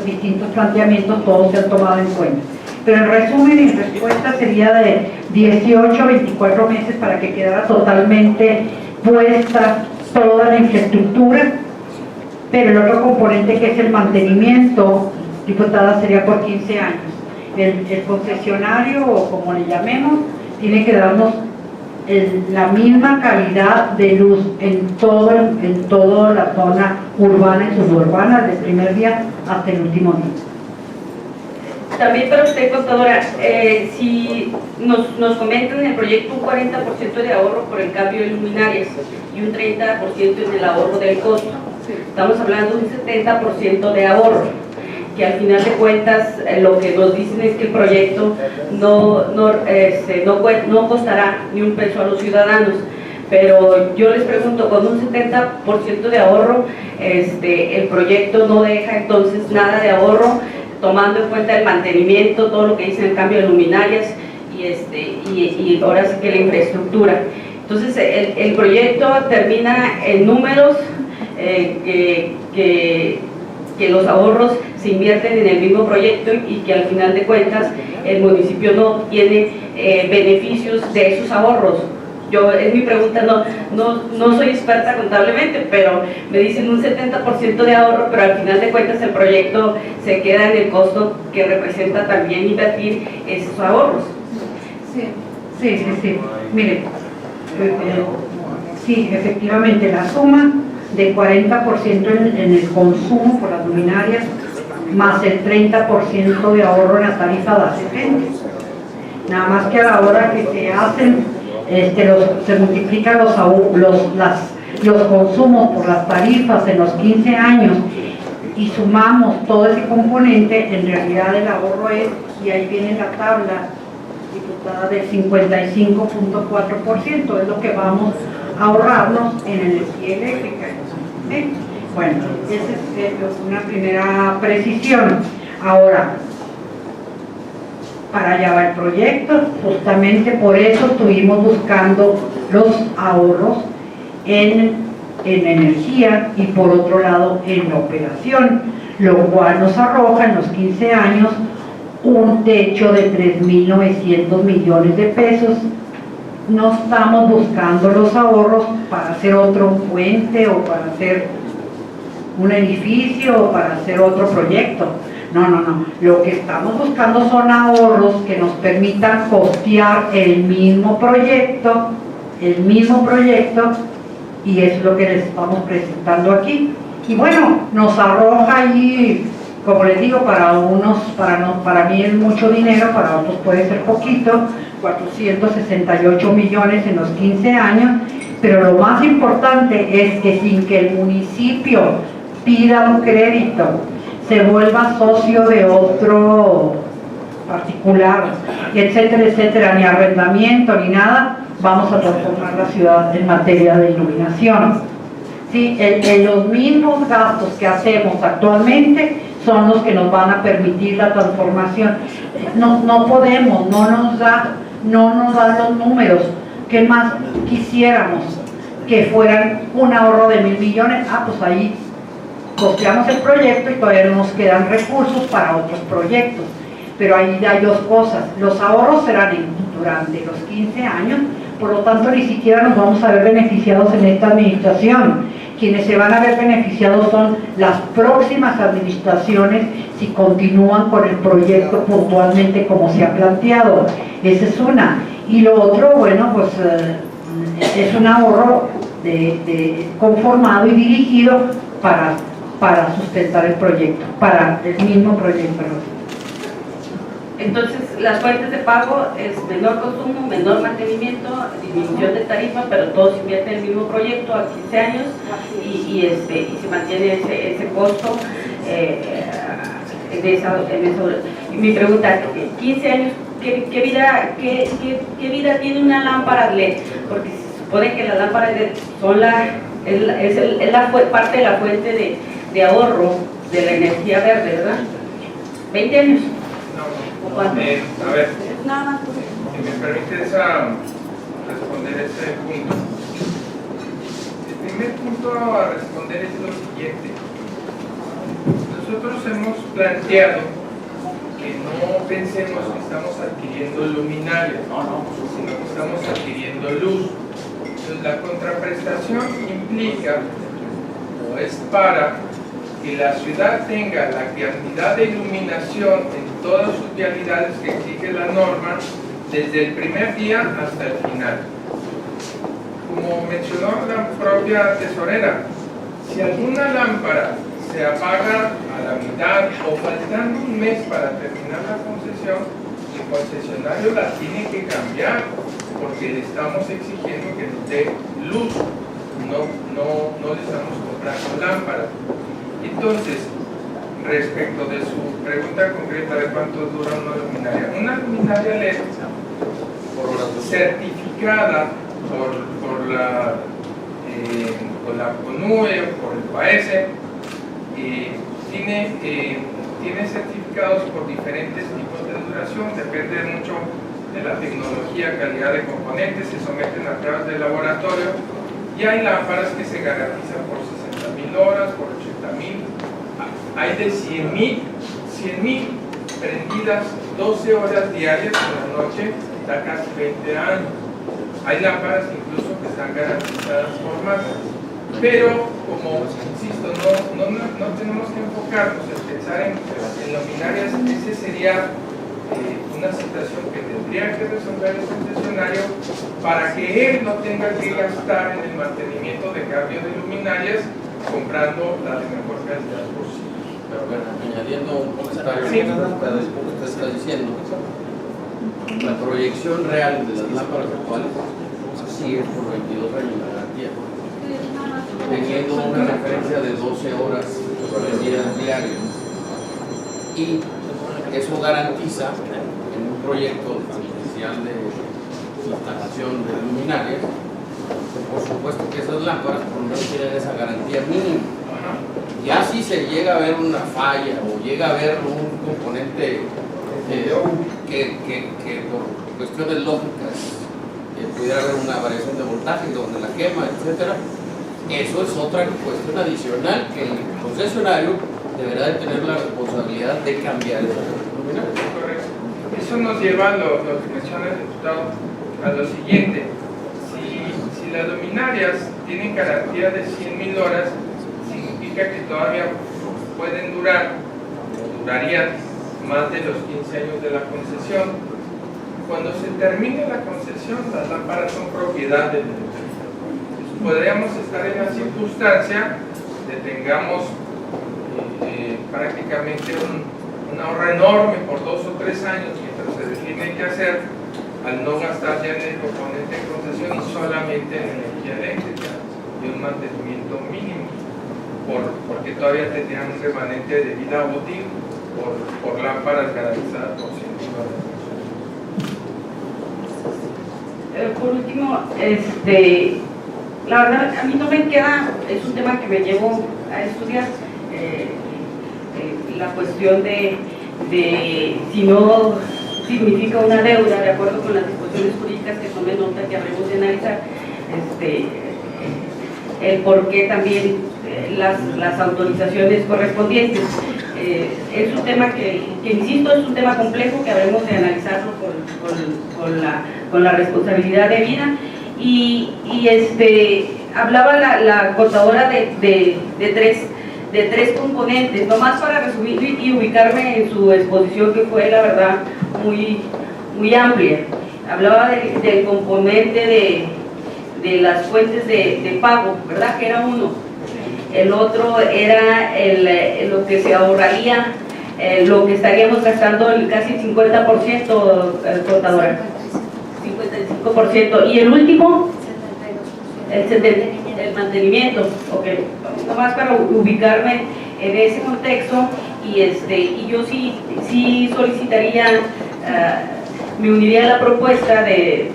distintos planteamientos, todos se han tomado en cuenta. Pero en resumen y en respuesta sería de 18 a 24 meses para que quedara totalmente puesta toda la infraestructura. Pero el otro componente, que es el mantenimiento, diputada, sería por 15 años. El concesionario, o como le llamemos, tiene que darnos la misma calidad de luz en toda la zona urbana y suburbana, desde el primer día hasta el último día. También para usted, contadora, si nos comentan en el proyecto un 40% de ahorro por el cambio de luminarias y un 30% en el ahorro del costo, estamos hablando de un 70% de ahorro, que al final de cuentas lo que nos dicen es que el proyecto no costará ni un peso a los ciudadanos. Pero yo les pregunto, con un 70% de ahorro, el proyecto no deja entonces nada de ahorro, tomando en cuenta el mantenimiento, todo lo que dicen el cambio de luminarias y ahora sí que la infraestructura. Entonces el proyecto termina en números que los ahorros se invierten en el mismo proyecto y que al final de cuentas el municipio no tiene beneficios de esos ahorros. Es mi pregunta, no soy experta contablemente, pero me dicen un 70% de ahorro, pero al final de cuentas el proyecto se queda en el costo que representa también invertir esos ahorros. Sí. Miren, sí, efectivamente la suma de 40% en el consumo por las luminarias, más el 30% de ahorro en la tarifa de ACP. Nada más que a la hora que se hacen, se multiplican los consumos por las tarifas en los 15 años y sumamos todo ese componente, en realidad el ahorro es, y ahí viene la tabla, diputada, del 55.4%, es lo que vamos a ahorrarnos en energía eléctrica. ¿Sí? Bueno, esa es una primera precisión. Ahora, para allá va el proyecto, justamente por eso estuvimos buscando los ahorros en energía y por otro lado en la operación, lo cual nos arroja en los 15 años un techo de 3.900 millones de pesos. No estamos buscando los ahorros para hacer otro puente o para hacer un edificio o para hacer otro proyecto. No. Lo que estamos buscando son ahorros que nos permitan costear el mismo proyecto, y es lo que les estamos presentando aquí. Y bueno, nos arroja ahí, como les digo, para mí es mucho dinero, para otros puede ser poquito, 468 millones en los 15 años, pero lo más importante es que sin que el municipio pida un crédito, se vuelva socio de otro particular, etcétera, ni arrendamiento ni nada, vamos a transformar la ciudad en materia de iluminación. Sí, los mismos gastos que hacemos actualmente son los que nos van a permitir la transformación. No podemos, no nos dan los números. ¿Qué más quisiéramos? Que fueran un ahorro de 1,000 millones. Pues ahí costeamos el proyecto y todavía no nos quedan recursos para otros proyectos. Pero ahí hay dos cosas. Los ahorros serán durante los 15 años, por lo tanto ni siquiera nos vamos a ver beneficiados en esta administración. quienes se van a ver beneficiados son las próximas administraciones si continúan con el proyecto puntualmente como se ha planteado. Esa es una. Y lo otro, bueno, pues es un ahorro conformado y dirigido para sustentar el proyecto, para el mismo proyecto. Entonces, las fuentes de pago es menor consumo, menor mantenimiento, disminución de tarifa, pero todo se invierte en el mismo proyecto a 15 años y se mantiene ese costo en esa. Y mi pregunta, 15 años, ¿qué vida tiene una lámpara LED? Porque se supone que las lámparas LED son parte de la fuente de ahorro de la energía verde, ¿verdad? 20 años. A ver, si me permites responder ese punto. El primer punto a responder es lo siguiente. Nosotros hemos planteado que no pensemos que estamos adquiriendo luminarias, sino que estamos adquiriendo luz. Entonces, la contraprestación implica o es para que la ciudad tenga la cantidad de iluminación en todas sus vialidades que exige la norma desde el primer día hasta el final. Como mencionó la propia tesorera, si alguna lámpara se apaga a la mitad o faltando un mes para terminar la concesión, el concesionario la tiene que cambiar porque le estamos exigiendo que nos dé luz, no le estamos comprando lámparas. Entonces, respecto de su pregunta concreta de cuánto dura una luminaria LED certificada por la CONUE, por el PAESE, tiene certificados por diferentes tipos de duración, depende mucho de la tecnología, calidad de componentes, se someten a pruebas de laboratorio y hay lámparas que se garantizan por 60.000 horas, por 80.000, hay de 100.000 prendidas 12 horas diarias en la noche, da casi 20 años. Hay lámparas incluso que están garantizadas por más. Pero, como insisto, no tenemos que enfocarnos en pensar en luminarias. Esa sería una situación que tendría que resolver el concesionario para que él no tenga que gastar en el mantenimiento de cambio de luminarias comprando la de mejor calidad posible. Pero bueno, añadiendo un comentario sí, a lo que está diciendo, la proyección real de las lámparas actuales sí es por 22 años de garantía, teniendo una referencia de 12 horas diarias, y eso garantiza en un proyecto especial de instalación de luminarias, por supuesto que esas lámparas por lo menos tienen esa garantía mínima. Ya si se llega a ver una falla o llega a haber un componente que por cuestiones lógicas pudiera haber una variación de voltaje donde la quema, etcétera, eso es otra cuestión adicional que el concesionario deberá de tener la responsabilidad de cambiar esas luminarias. Correcto. Eso nos lleva a lo que menciona el diputado, a lo siguiente. Si las luminarias tienen garantía de 100.000 horas, significa que todavía pueden durarían más de los 15 años de la concesión. Cuando se termine la concesión, las lámparas son propiedad del ayuntamiento. Podríamos estar en la circunstancia de tengamos prácticamente un ahorro enorme por 2 o 3 años mientras se define qué hacer, al no gastar ya en el componente de concesión y solamente en energía eléctrica y un mantenimiento mínimo, porque todavía tendrían un remanente de vida útil por lámparas garantizadas por 100 horas. Por último, la verdad a mí no me queda, es un tema que me llevo a estudiar, la cuestión de si no significa una deuda, de acuerdo con las disposiciones jurídicas que tomen nota que habremos de analizar, el por qué también las autorizaciones correspondientes. Es un tema que insisto, es un tema complejo que habremos de analizarlo con la responsabilidad debida y hablaba la contadora de tres componentes, nomás para resumir y ubicarme en su exposición, que fue la verdad muy amplia. Hablaba del componente de las fuentes de pago, ¿verdad? Que era uno. El otro era lo que se ahorraría, lo que estaríamos gastando casi el 50%, contadora. 55%. Y el último, el mantenimiento. Ok, nomás para ubicarme en ese contexto, y yo sí solicitaría, me uniría a la propuesta de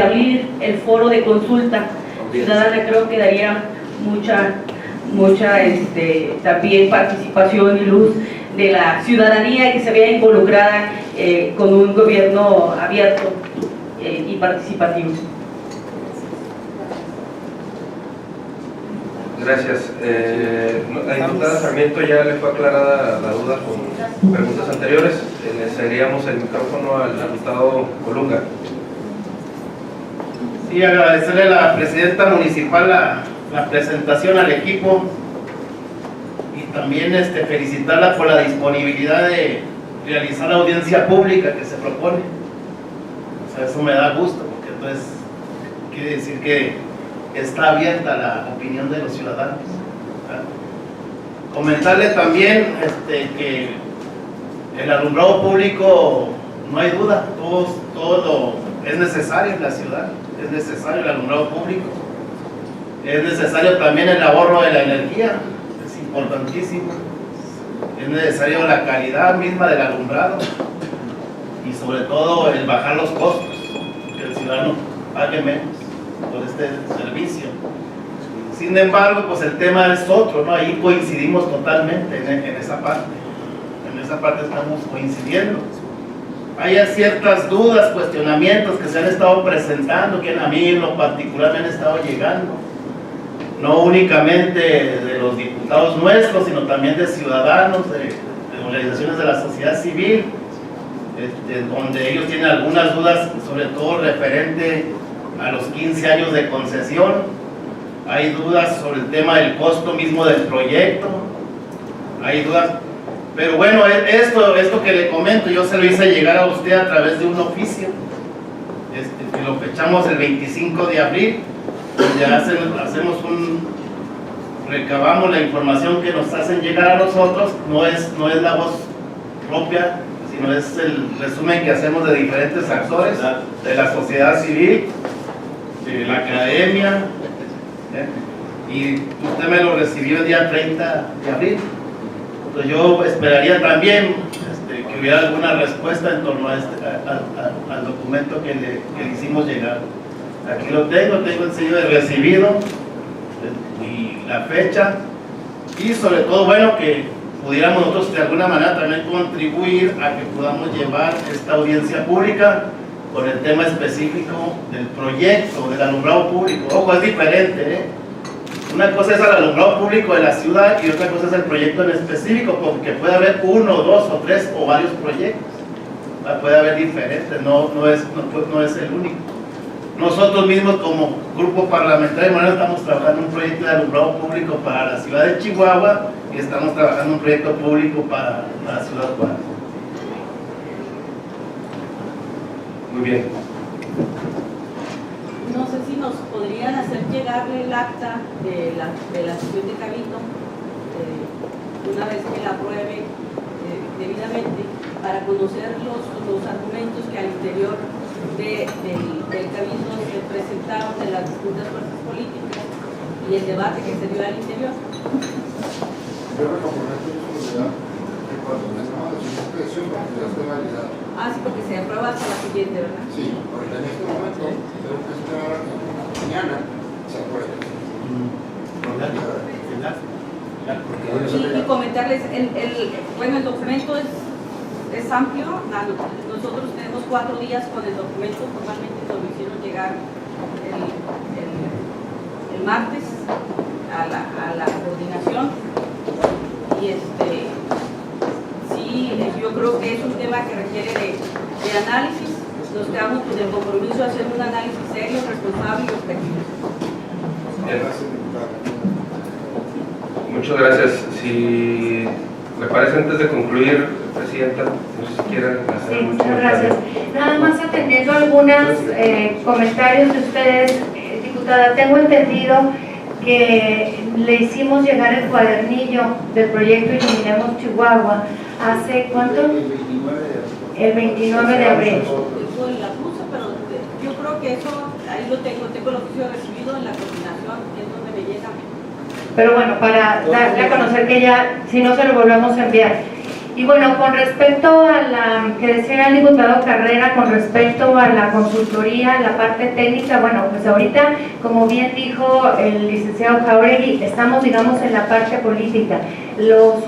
abrir el foro de consulta ciudadana. Creo que daría mucha también participación y luz de la ciudadanía que se vea involucrada con un gobierno abierto y participativo. Gracias. La diputada Sarmiento ya le fue aclarada la duda con preguntas anteriores. Le cederíamos el micrófono al diputado Colunga. Sí, agradecerle a la presidenta municipal la presentación al equipo y también felicitarla por la disponibilidad de realizar la audiencia pública que se propone. O sea, eso me da gusto, porque entonces quiere decir que está abierta la opinión de los ciudadanos. Comentarle también que el alumbrado público, no hay duda, todo es necesario en la ciudad, es necesario el alumbrado público, es necesario también el ahorro de la energía, es importantísimo, es necesario la calidad misma del alumbrado y sobre todo el bajar los costos, que el ciudadano pague menos por este servicio. Sin embargo, pues el tema es otro, ¿no? Ahí coincidimos totalmente en esa parte. En esa parte estamos coincidiendo. Hay ciertas dudas, cuestionamientos que se han estado presentando, que a mí en lo particular me han estado llegando. No únicamente de los diputados nuestros, sino también de ciudadanos, de organizaciones de la sociedad civil, donde ellos tienen algunas dudas, sobre todo referente a los 15 años de concesión. Hay dudas sobre el tema del costo mismo del proyecto, hay dudas, pero bueno, esto que le comento, yo se lo hice llegar a usted a través de un oficio, que lo fechamos el 25 de abril, donde recabamos la información que nos hacen llegar a nosotros, no es la voz propia, sino es el resumen que hacemos de diferentes actores, de la sociedad civil, de la academia, y usted me lo recibió el día 30 de abril. Entonces yo esperaría también que hubiera alguna respuesta en torno al documento que le hicimos llegar. Aquí lo tengo el sello de recibido y la fecha, y sobre todo, bueno, que pudiéramos nosotros de alguna manera también contribuir a que podamos llevar esta audiencia pública con el tema específico del proyecto, del alumbrado público. Ojo, es diferente, Una cosa es el alumbrado público de la ciudad y otra cosa es el proyecto en específico, porque puede haber uno, dos o tres o varios proyectos. Puede haber diferentes, no es el único. Nosotros mismos como grupo parlamentario estamos trabajando un proyecto de alumbrado público para la ciudad de Chihuahua y estamos trabajando un proyecto público para la ciudad de Juárez. Muy bien. No sé si nos podrían hacer llegar el acta de la sesión de Cabildo, una vez que la apruebe debidamente, para conocer los argumentos que al interior del Cabildo se presentaron de las distintas fuerzas políticas y el debate que se dio al interior. Ah, sí, porque se aprueba hasta la siguiente, ¿verdad? Sí, porque en este momento tengo que esperar mañana se apruebe. Y comentarles, el documento es amplio. Nosotros tenemos 4 días con el documento, formalmente nos lo hicieron llegar el martes a la coordinación, y sí, yo creo que es un tema que requiere de análisis. nos quedamos con el compromiso de hacer un análisis serio, responsable y objetivo. Bien. Muchas gracias. Si me parece, antes de concluir, Presidenta, no sé si quieren hacer. Sí, muchas gracias. Nada más atendiendo algunos comentarios de ustedes, diputada, tengo entendido que le hicimos llegar el cuadernillo del proyecto Iluminemos Chihuahua hace ¿cuánto? El 29 de abril. Eso la puse, pero yo creo que eso, ahí lo tengo el oficio recibido en la coordinación, que es donde me llega. Pero bueno, para darle a conocer que ya, si no se lo volvemos a enviar. Y bueno, con respecto a la que decía el diputado Carrera, con respecto a la consultoría, la parte técnica, bueno, pues ahorita, como bien dijo el licenciado Jauregui, estamos, digamos, en la parte política. Lo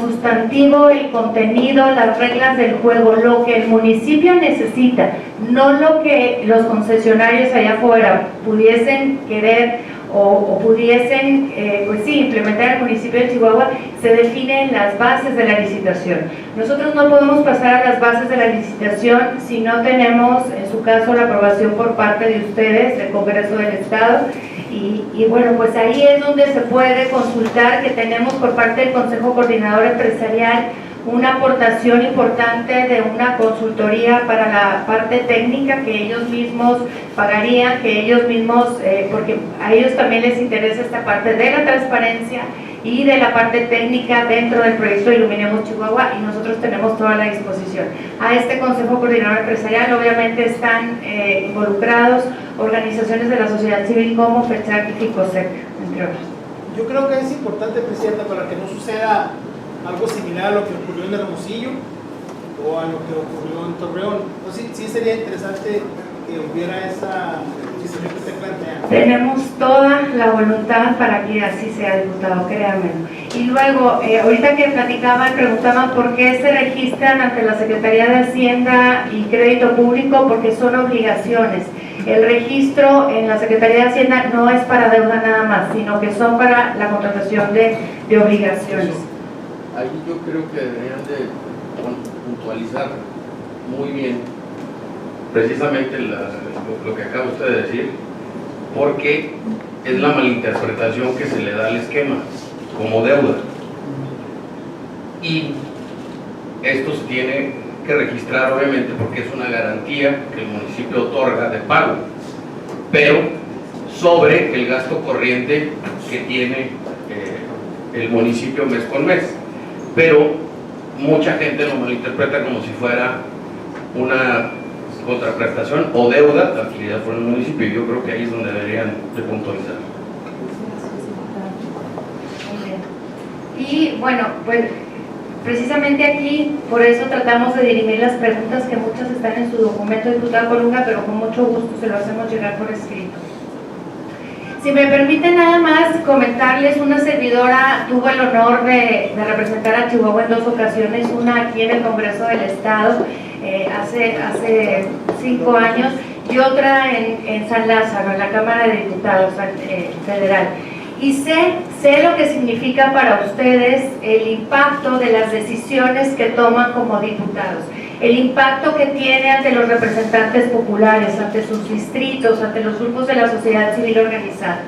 sustantivo, el contenido, las reglas del juego, lo que el municipio necesita, no lo que los concesionarios allá afuera pudiesen querer o pudiesen, pues sí, implementar el municipio de Chihuahua, se definen las bases de la licitación. Nosotros no podemos pasar a las bases de la licitación si no tenemos, en su caso, la aprobación por parte de ustedes, del Congreso del Estado, y bueno, pues ahí es donde se puede consultar que tenemos por parte del Consejo Coordinador Empresarial una aportación importante de una consultoría para la parte técnica que ellos mismos pagarían, que ellos mismos, porque a ellos también les interesa esta parte de la transparencia y de la parte técnica dentro del proyecto Iluminemos Chihuahua, y nosotros tenemos toda la disposición. A este Consejo Coordinador Empresarial obviamente están involucrados organizaciones de la sociedad civil como FECHAC y FICOSEC, entre otros. Yo creo que es importante, Presidenta, para que no suceda algo similar a lo que ocurrió en Hermosillo o a lo que ocurrió en Torreón. Entonces sí sería interesante que hubiera esa decisión que usted plantea. Tenemos toda la voluntad para que así sea, diputado, créanme. Y luego, ahorita que platicaban, preguntaban por qué se registran ante la Secretaría de Hacienda y Crédito Público, porque son obligaciones. El registro en la Secretaría de Hacienda no es para deuda nada más, sino que son para la contratación de obligaciones. Ahí yo creo que deberían de puntualizar muy bien precisamente lo que acaba usted de decir, porque es la malinterpretación que se le da al esquema como deuda, y esto se tiene que registrar obviamente porque es una garantía que el municipio otorga de pago, pero sobre el gasto corriente que tiene el municipio mes con mes. Pero mucha gente lo malinterpreta como si fuera una contraprestación o deuda de actividad por el municipio, y yo creo que ahí es donde deberían de puntualizar. Y bueno, pues precisamente aquí, por eso tratamos de dirimir las preguntas que muchas están en su documento, diputado Colunga, pero con mucho gusto se lo hacemos llegar por escrito. Si me permiten nada más comentarles, una servidora tuvo el honor de representar a Chihuahua en 2 ocasiones, una aquí en el Congreso del Estado hace 5 años y otra en San Lázaro, en la Cámara de Diputados Federal. Y sé lo que significa para ustedes el impacto de las decisiones que toman como diputados, el impacto que tiene ante los representantes populares, ante sus distritos, ante los grupos de la sociedad civil organizada.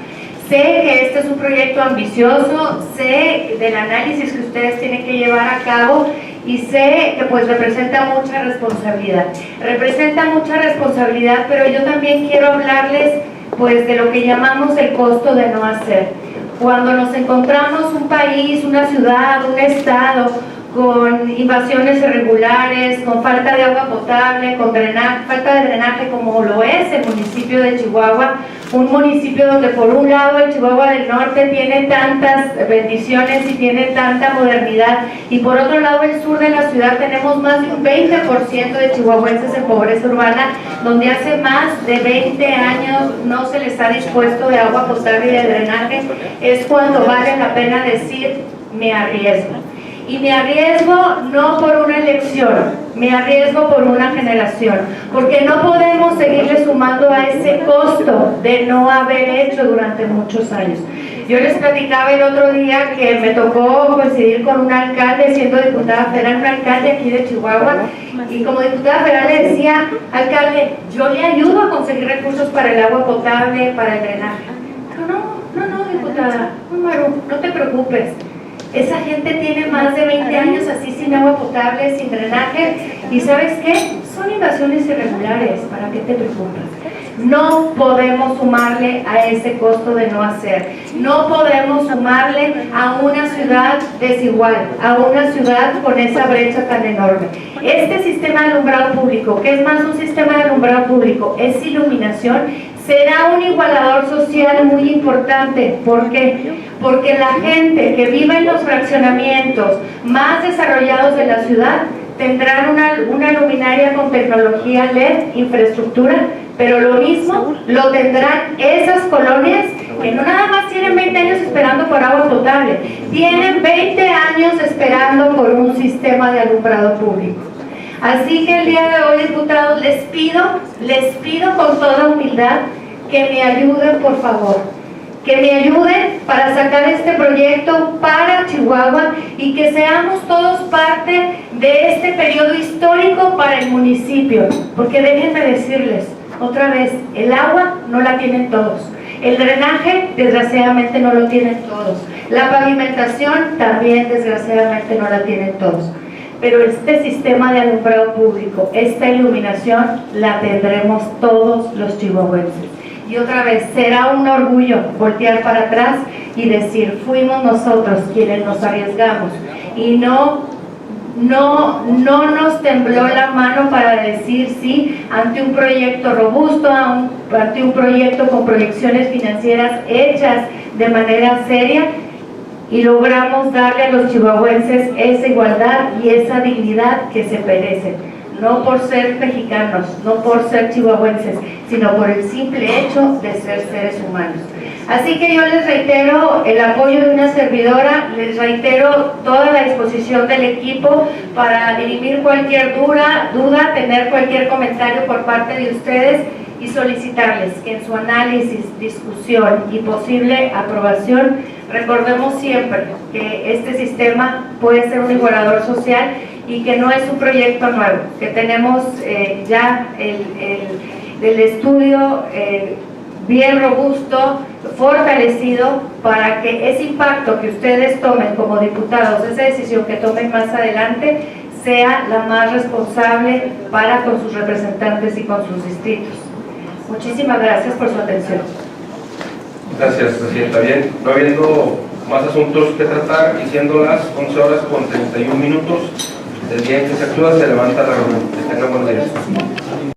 Sé que este es un proyecto ambicioso, sé del análisis que ustedes tienen que llevar a cabo y sé que pues representa mucha responsabilidad. Representa mucha responsabilidad, pero yo también quiero hablarles pues de lo que llamamos el costo de no hacer. Cuando nos encontramos un país, una ciudad, un estado con invasiones irregulares, con falta de agua potable, con falta de drenaje como lo es el municipio de Chihuahua, un municipio donde por un lado el Chihuahua del Norte tiene tantas bendiciones y tiene tanta modernidad, y por otro lado el sur de la ciudad tenemos más de un 20% de chihuahuenses en pobreza urbana, donde hace más de 20 años no se les ha dispuesto de agua potable y de drenaje. Es cuando vale la pena decir, me arriesgo. Y me arriesgo no por una elección, me arriesgo por una generación, porque no podemos seguirle sumando a ese costo de no haber hecho durante muchos años. Yo les platicaba el otro día que me tocó coincidir con un alcalde, siendo diputada federal, un alcalde aquí de Chihuahua, y como diputada federal le decía, alcalde, yo le ayudo a conseguir recursos para el agua potable, para el drenaje. Pero no, diputada, Maru, no te preocupes. Esa gente tiene más de 20 años así sin agua potable, sin drenaje, y ¿sabes qué? Son invasiones irregulares, ¿para qué te preocupas? No podemos sumarle a ese costo de no hacer, no podemos sumarle a una ciudad desigual, a una ciudad con esa brecha tan enorme. Este sistema de alumbrado público, que es más un sistema de alumbrado público, es iluminación, será un igualador social muy importante. ¿Por qué? Porque la gente que vive en los fraccionamientos más desarrollados de la ciudad tendrán una luminaria con tecnología LED, infraestructura, pero lo mismo lo tendrán esas colonias que no nada más tienen 20 años esperando por agua potable, tienen 20 años esperando por un sistema de alumbrado público. Así que el día de hoy, diputados, les pido con toda humildad que me ayuden, por favor, que me ayuden para sacar este proyecto para Chihuahua y que seamos todos parte de este periodo histórico para el municipio, porque déjenme decirles otra vez, el agua no la tienen todos, el drenaje desgraciadamente no lo tienen todos, la pavimentación también desgraciadamente no la tienen todos, pero este sistema de alumbrado público, esta iluminación la tendremos todos los chihuahuenses. Y otra vez, será un orgullo voltear para atrás y decir, fuimos nosotros quienes nos arriesgamos y no nos tembló la mano para decir sí ante un proyecto robusto, ante un proyecto con proyecciones financieras hechas de manera seria, y logramos darle a los chihuahuenses esa igualdad y esa dignidad que se merecen, no por ser mexicanos, no por ser chihuahuenses, sino por el simple hecho de ser seres humanos. Así que yo les reitero el apoyo de una servidora, les reitero toda la disposición del equipo para dirimir cualquier duda, tener cualquier comentario por parte de ustedes y solicitarles que en su análisis, discusión y posible aprobación recordemos siempre que este sistema puede ser un igualador social y que no es un proyecto nuevo, que tenemos ya el estudio bien robusto, fortalecido, para que ese impacto que ustedes tomen como diputados, esa decisión que tomen más adelante, sea la más responsable para con sus representantes y con sus distritos. Muchísimas gracias por su atención. Gracias, Presidenta. Bien, no habiendo más asuntos que tratar y siendo las 11 horas con 31 minutos, del día en que se actúa, se levanta la reunión. Que tengan buenos días.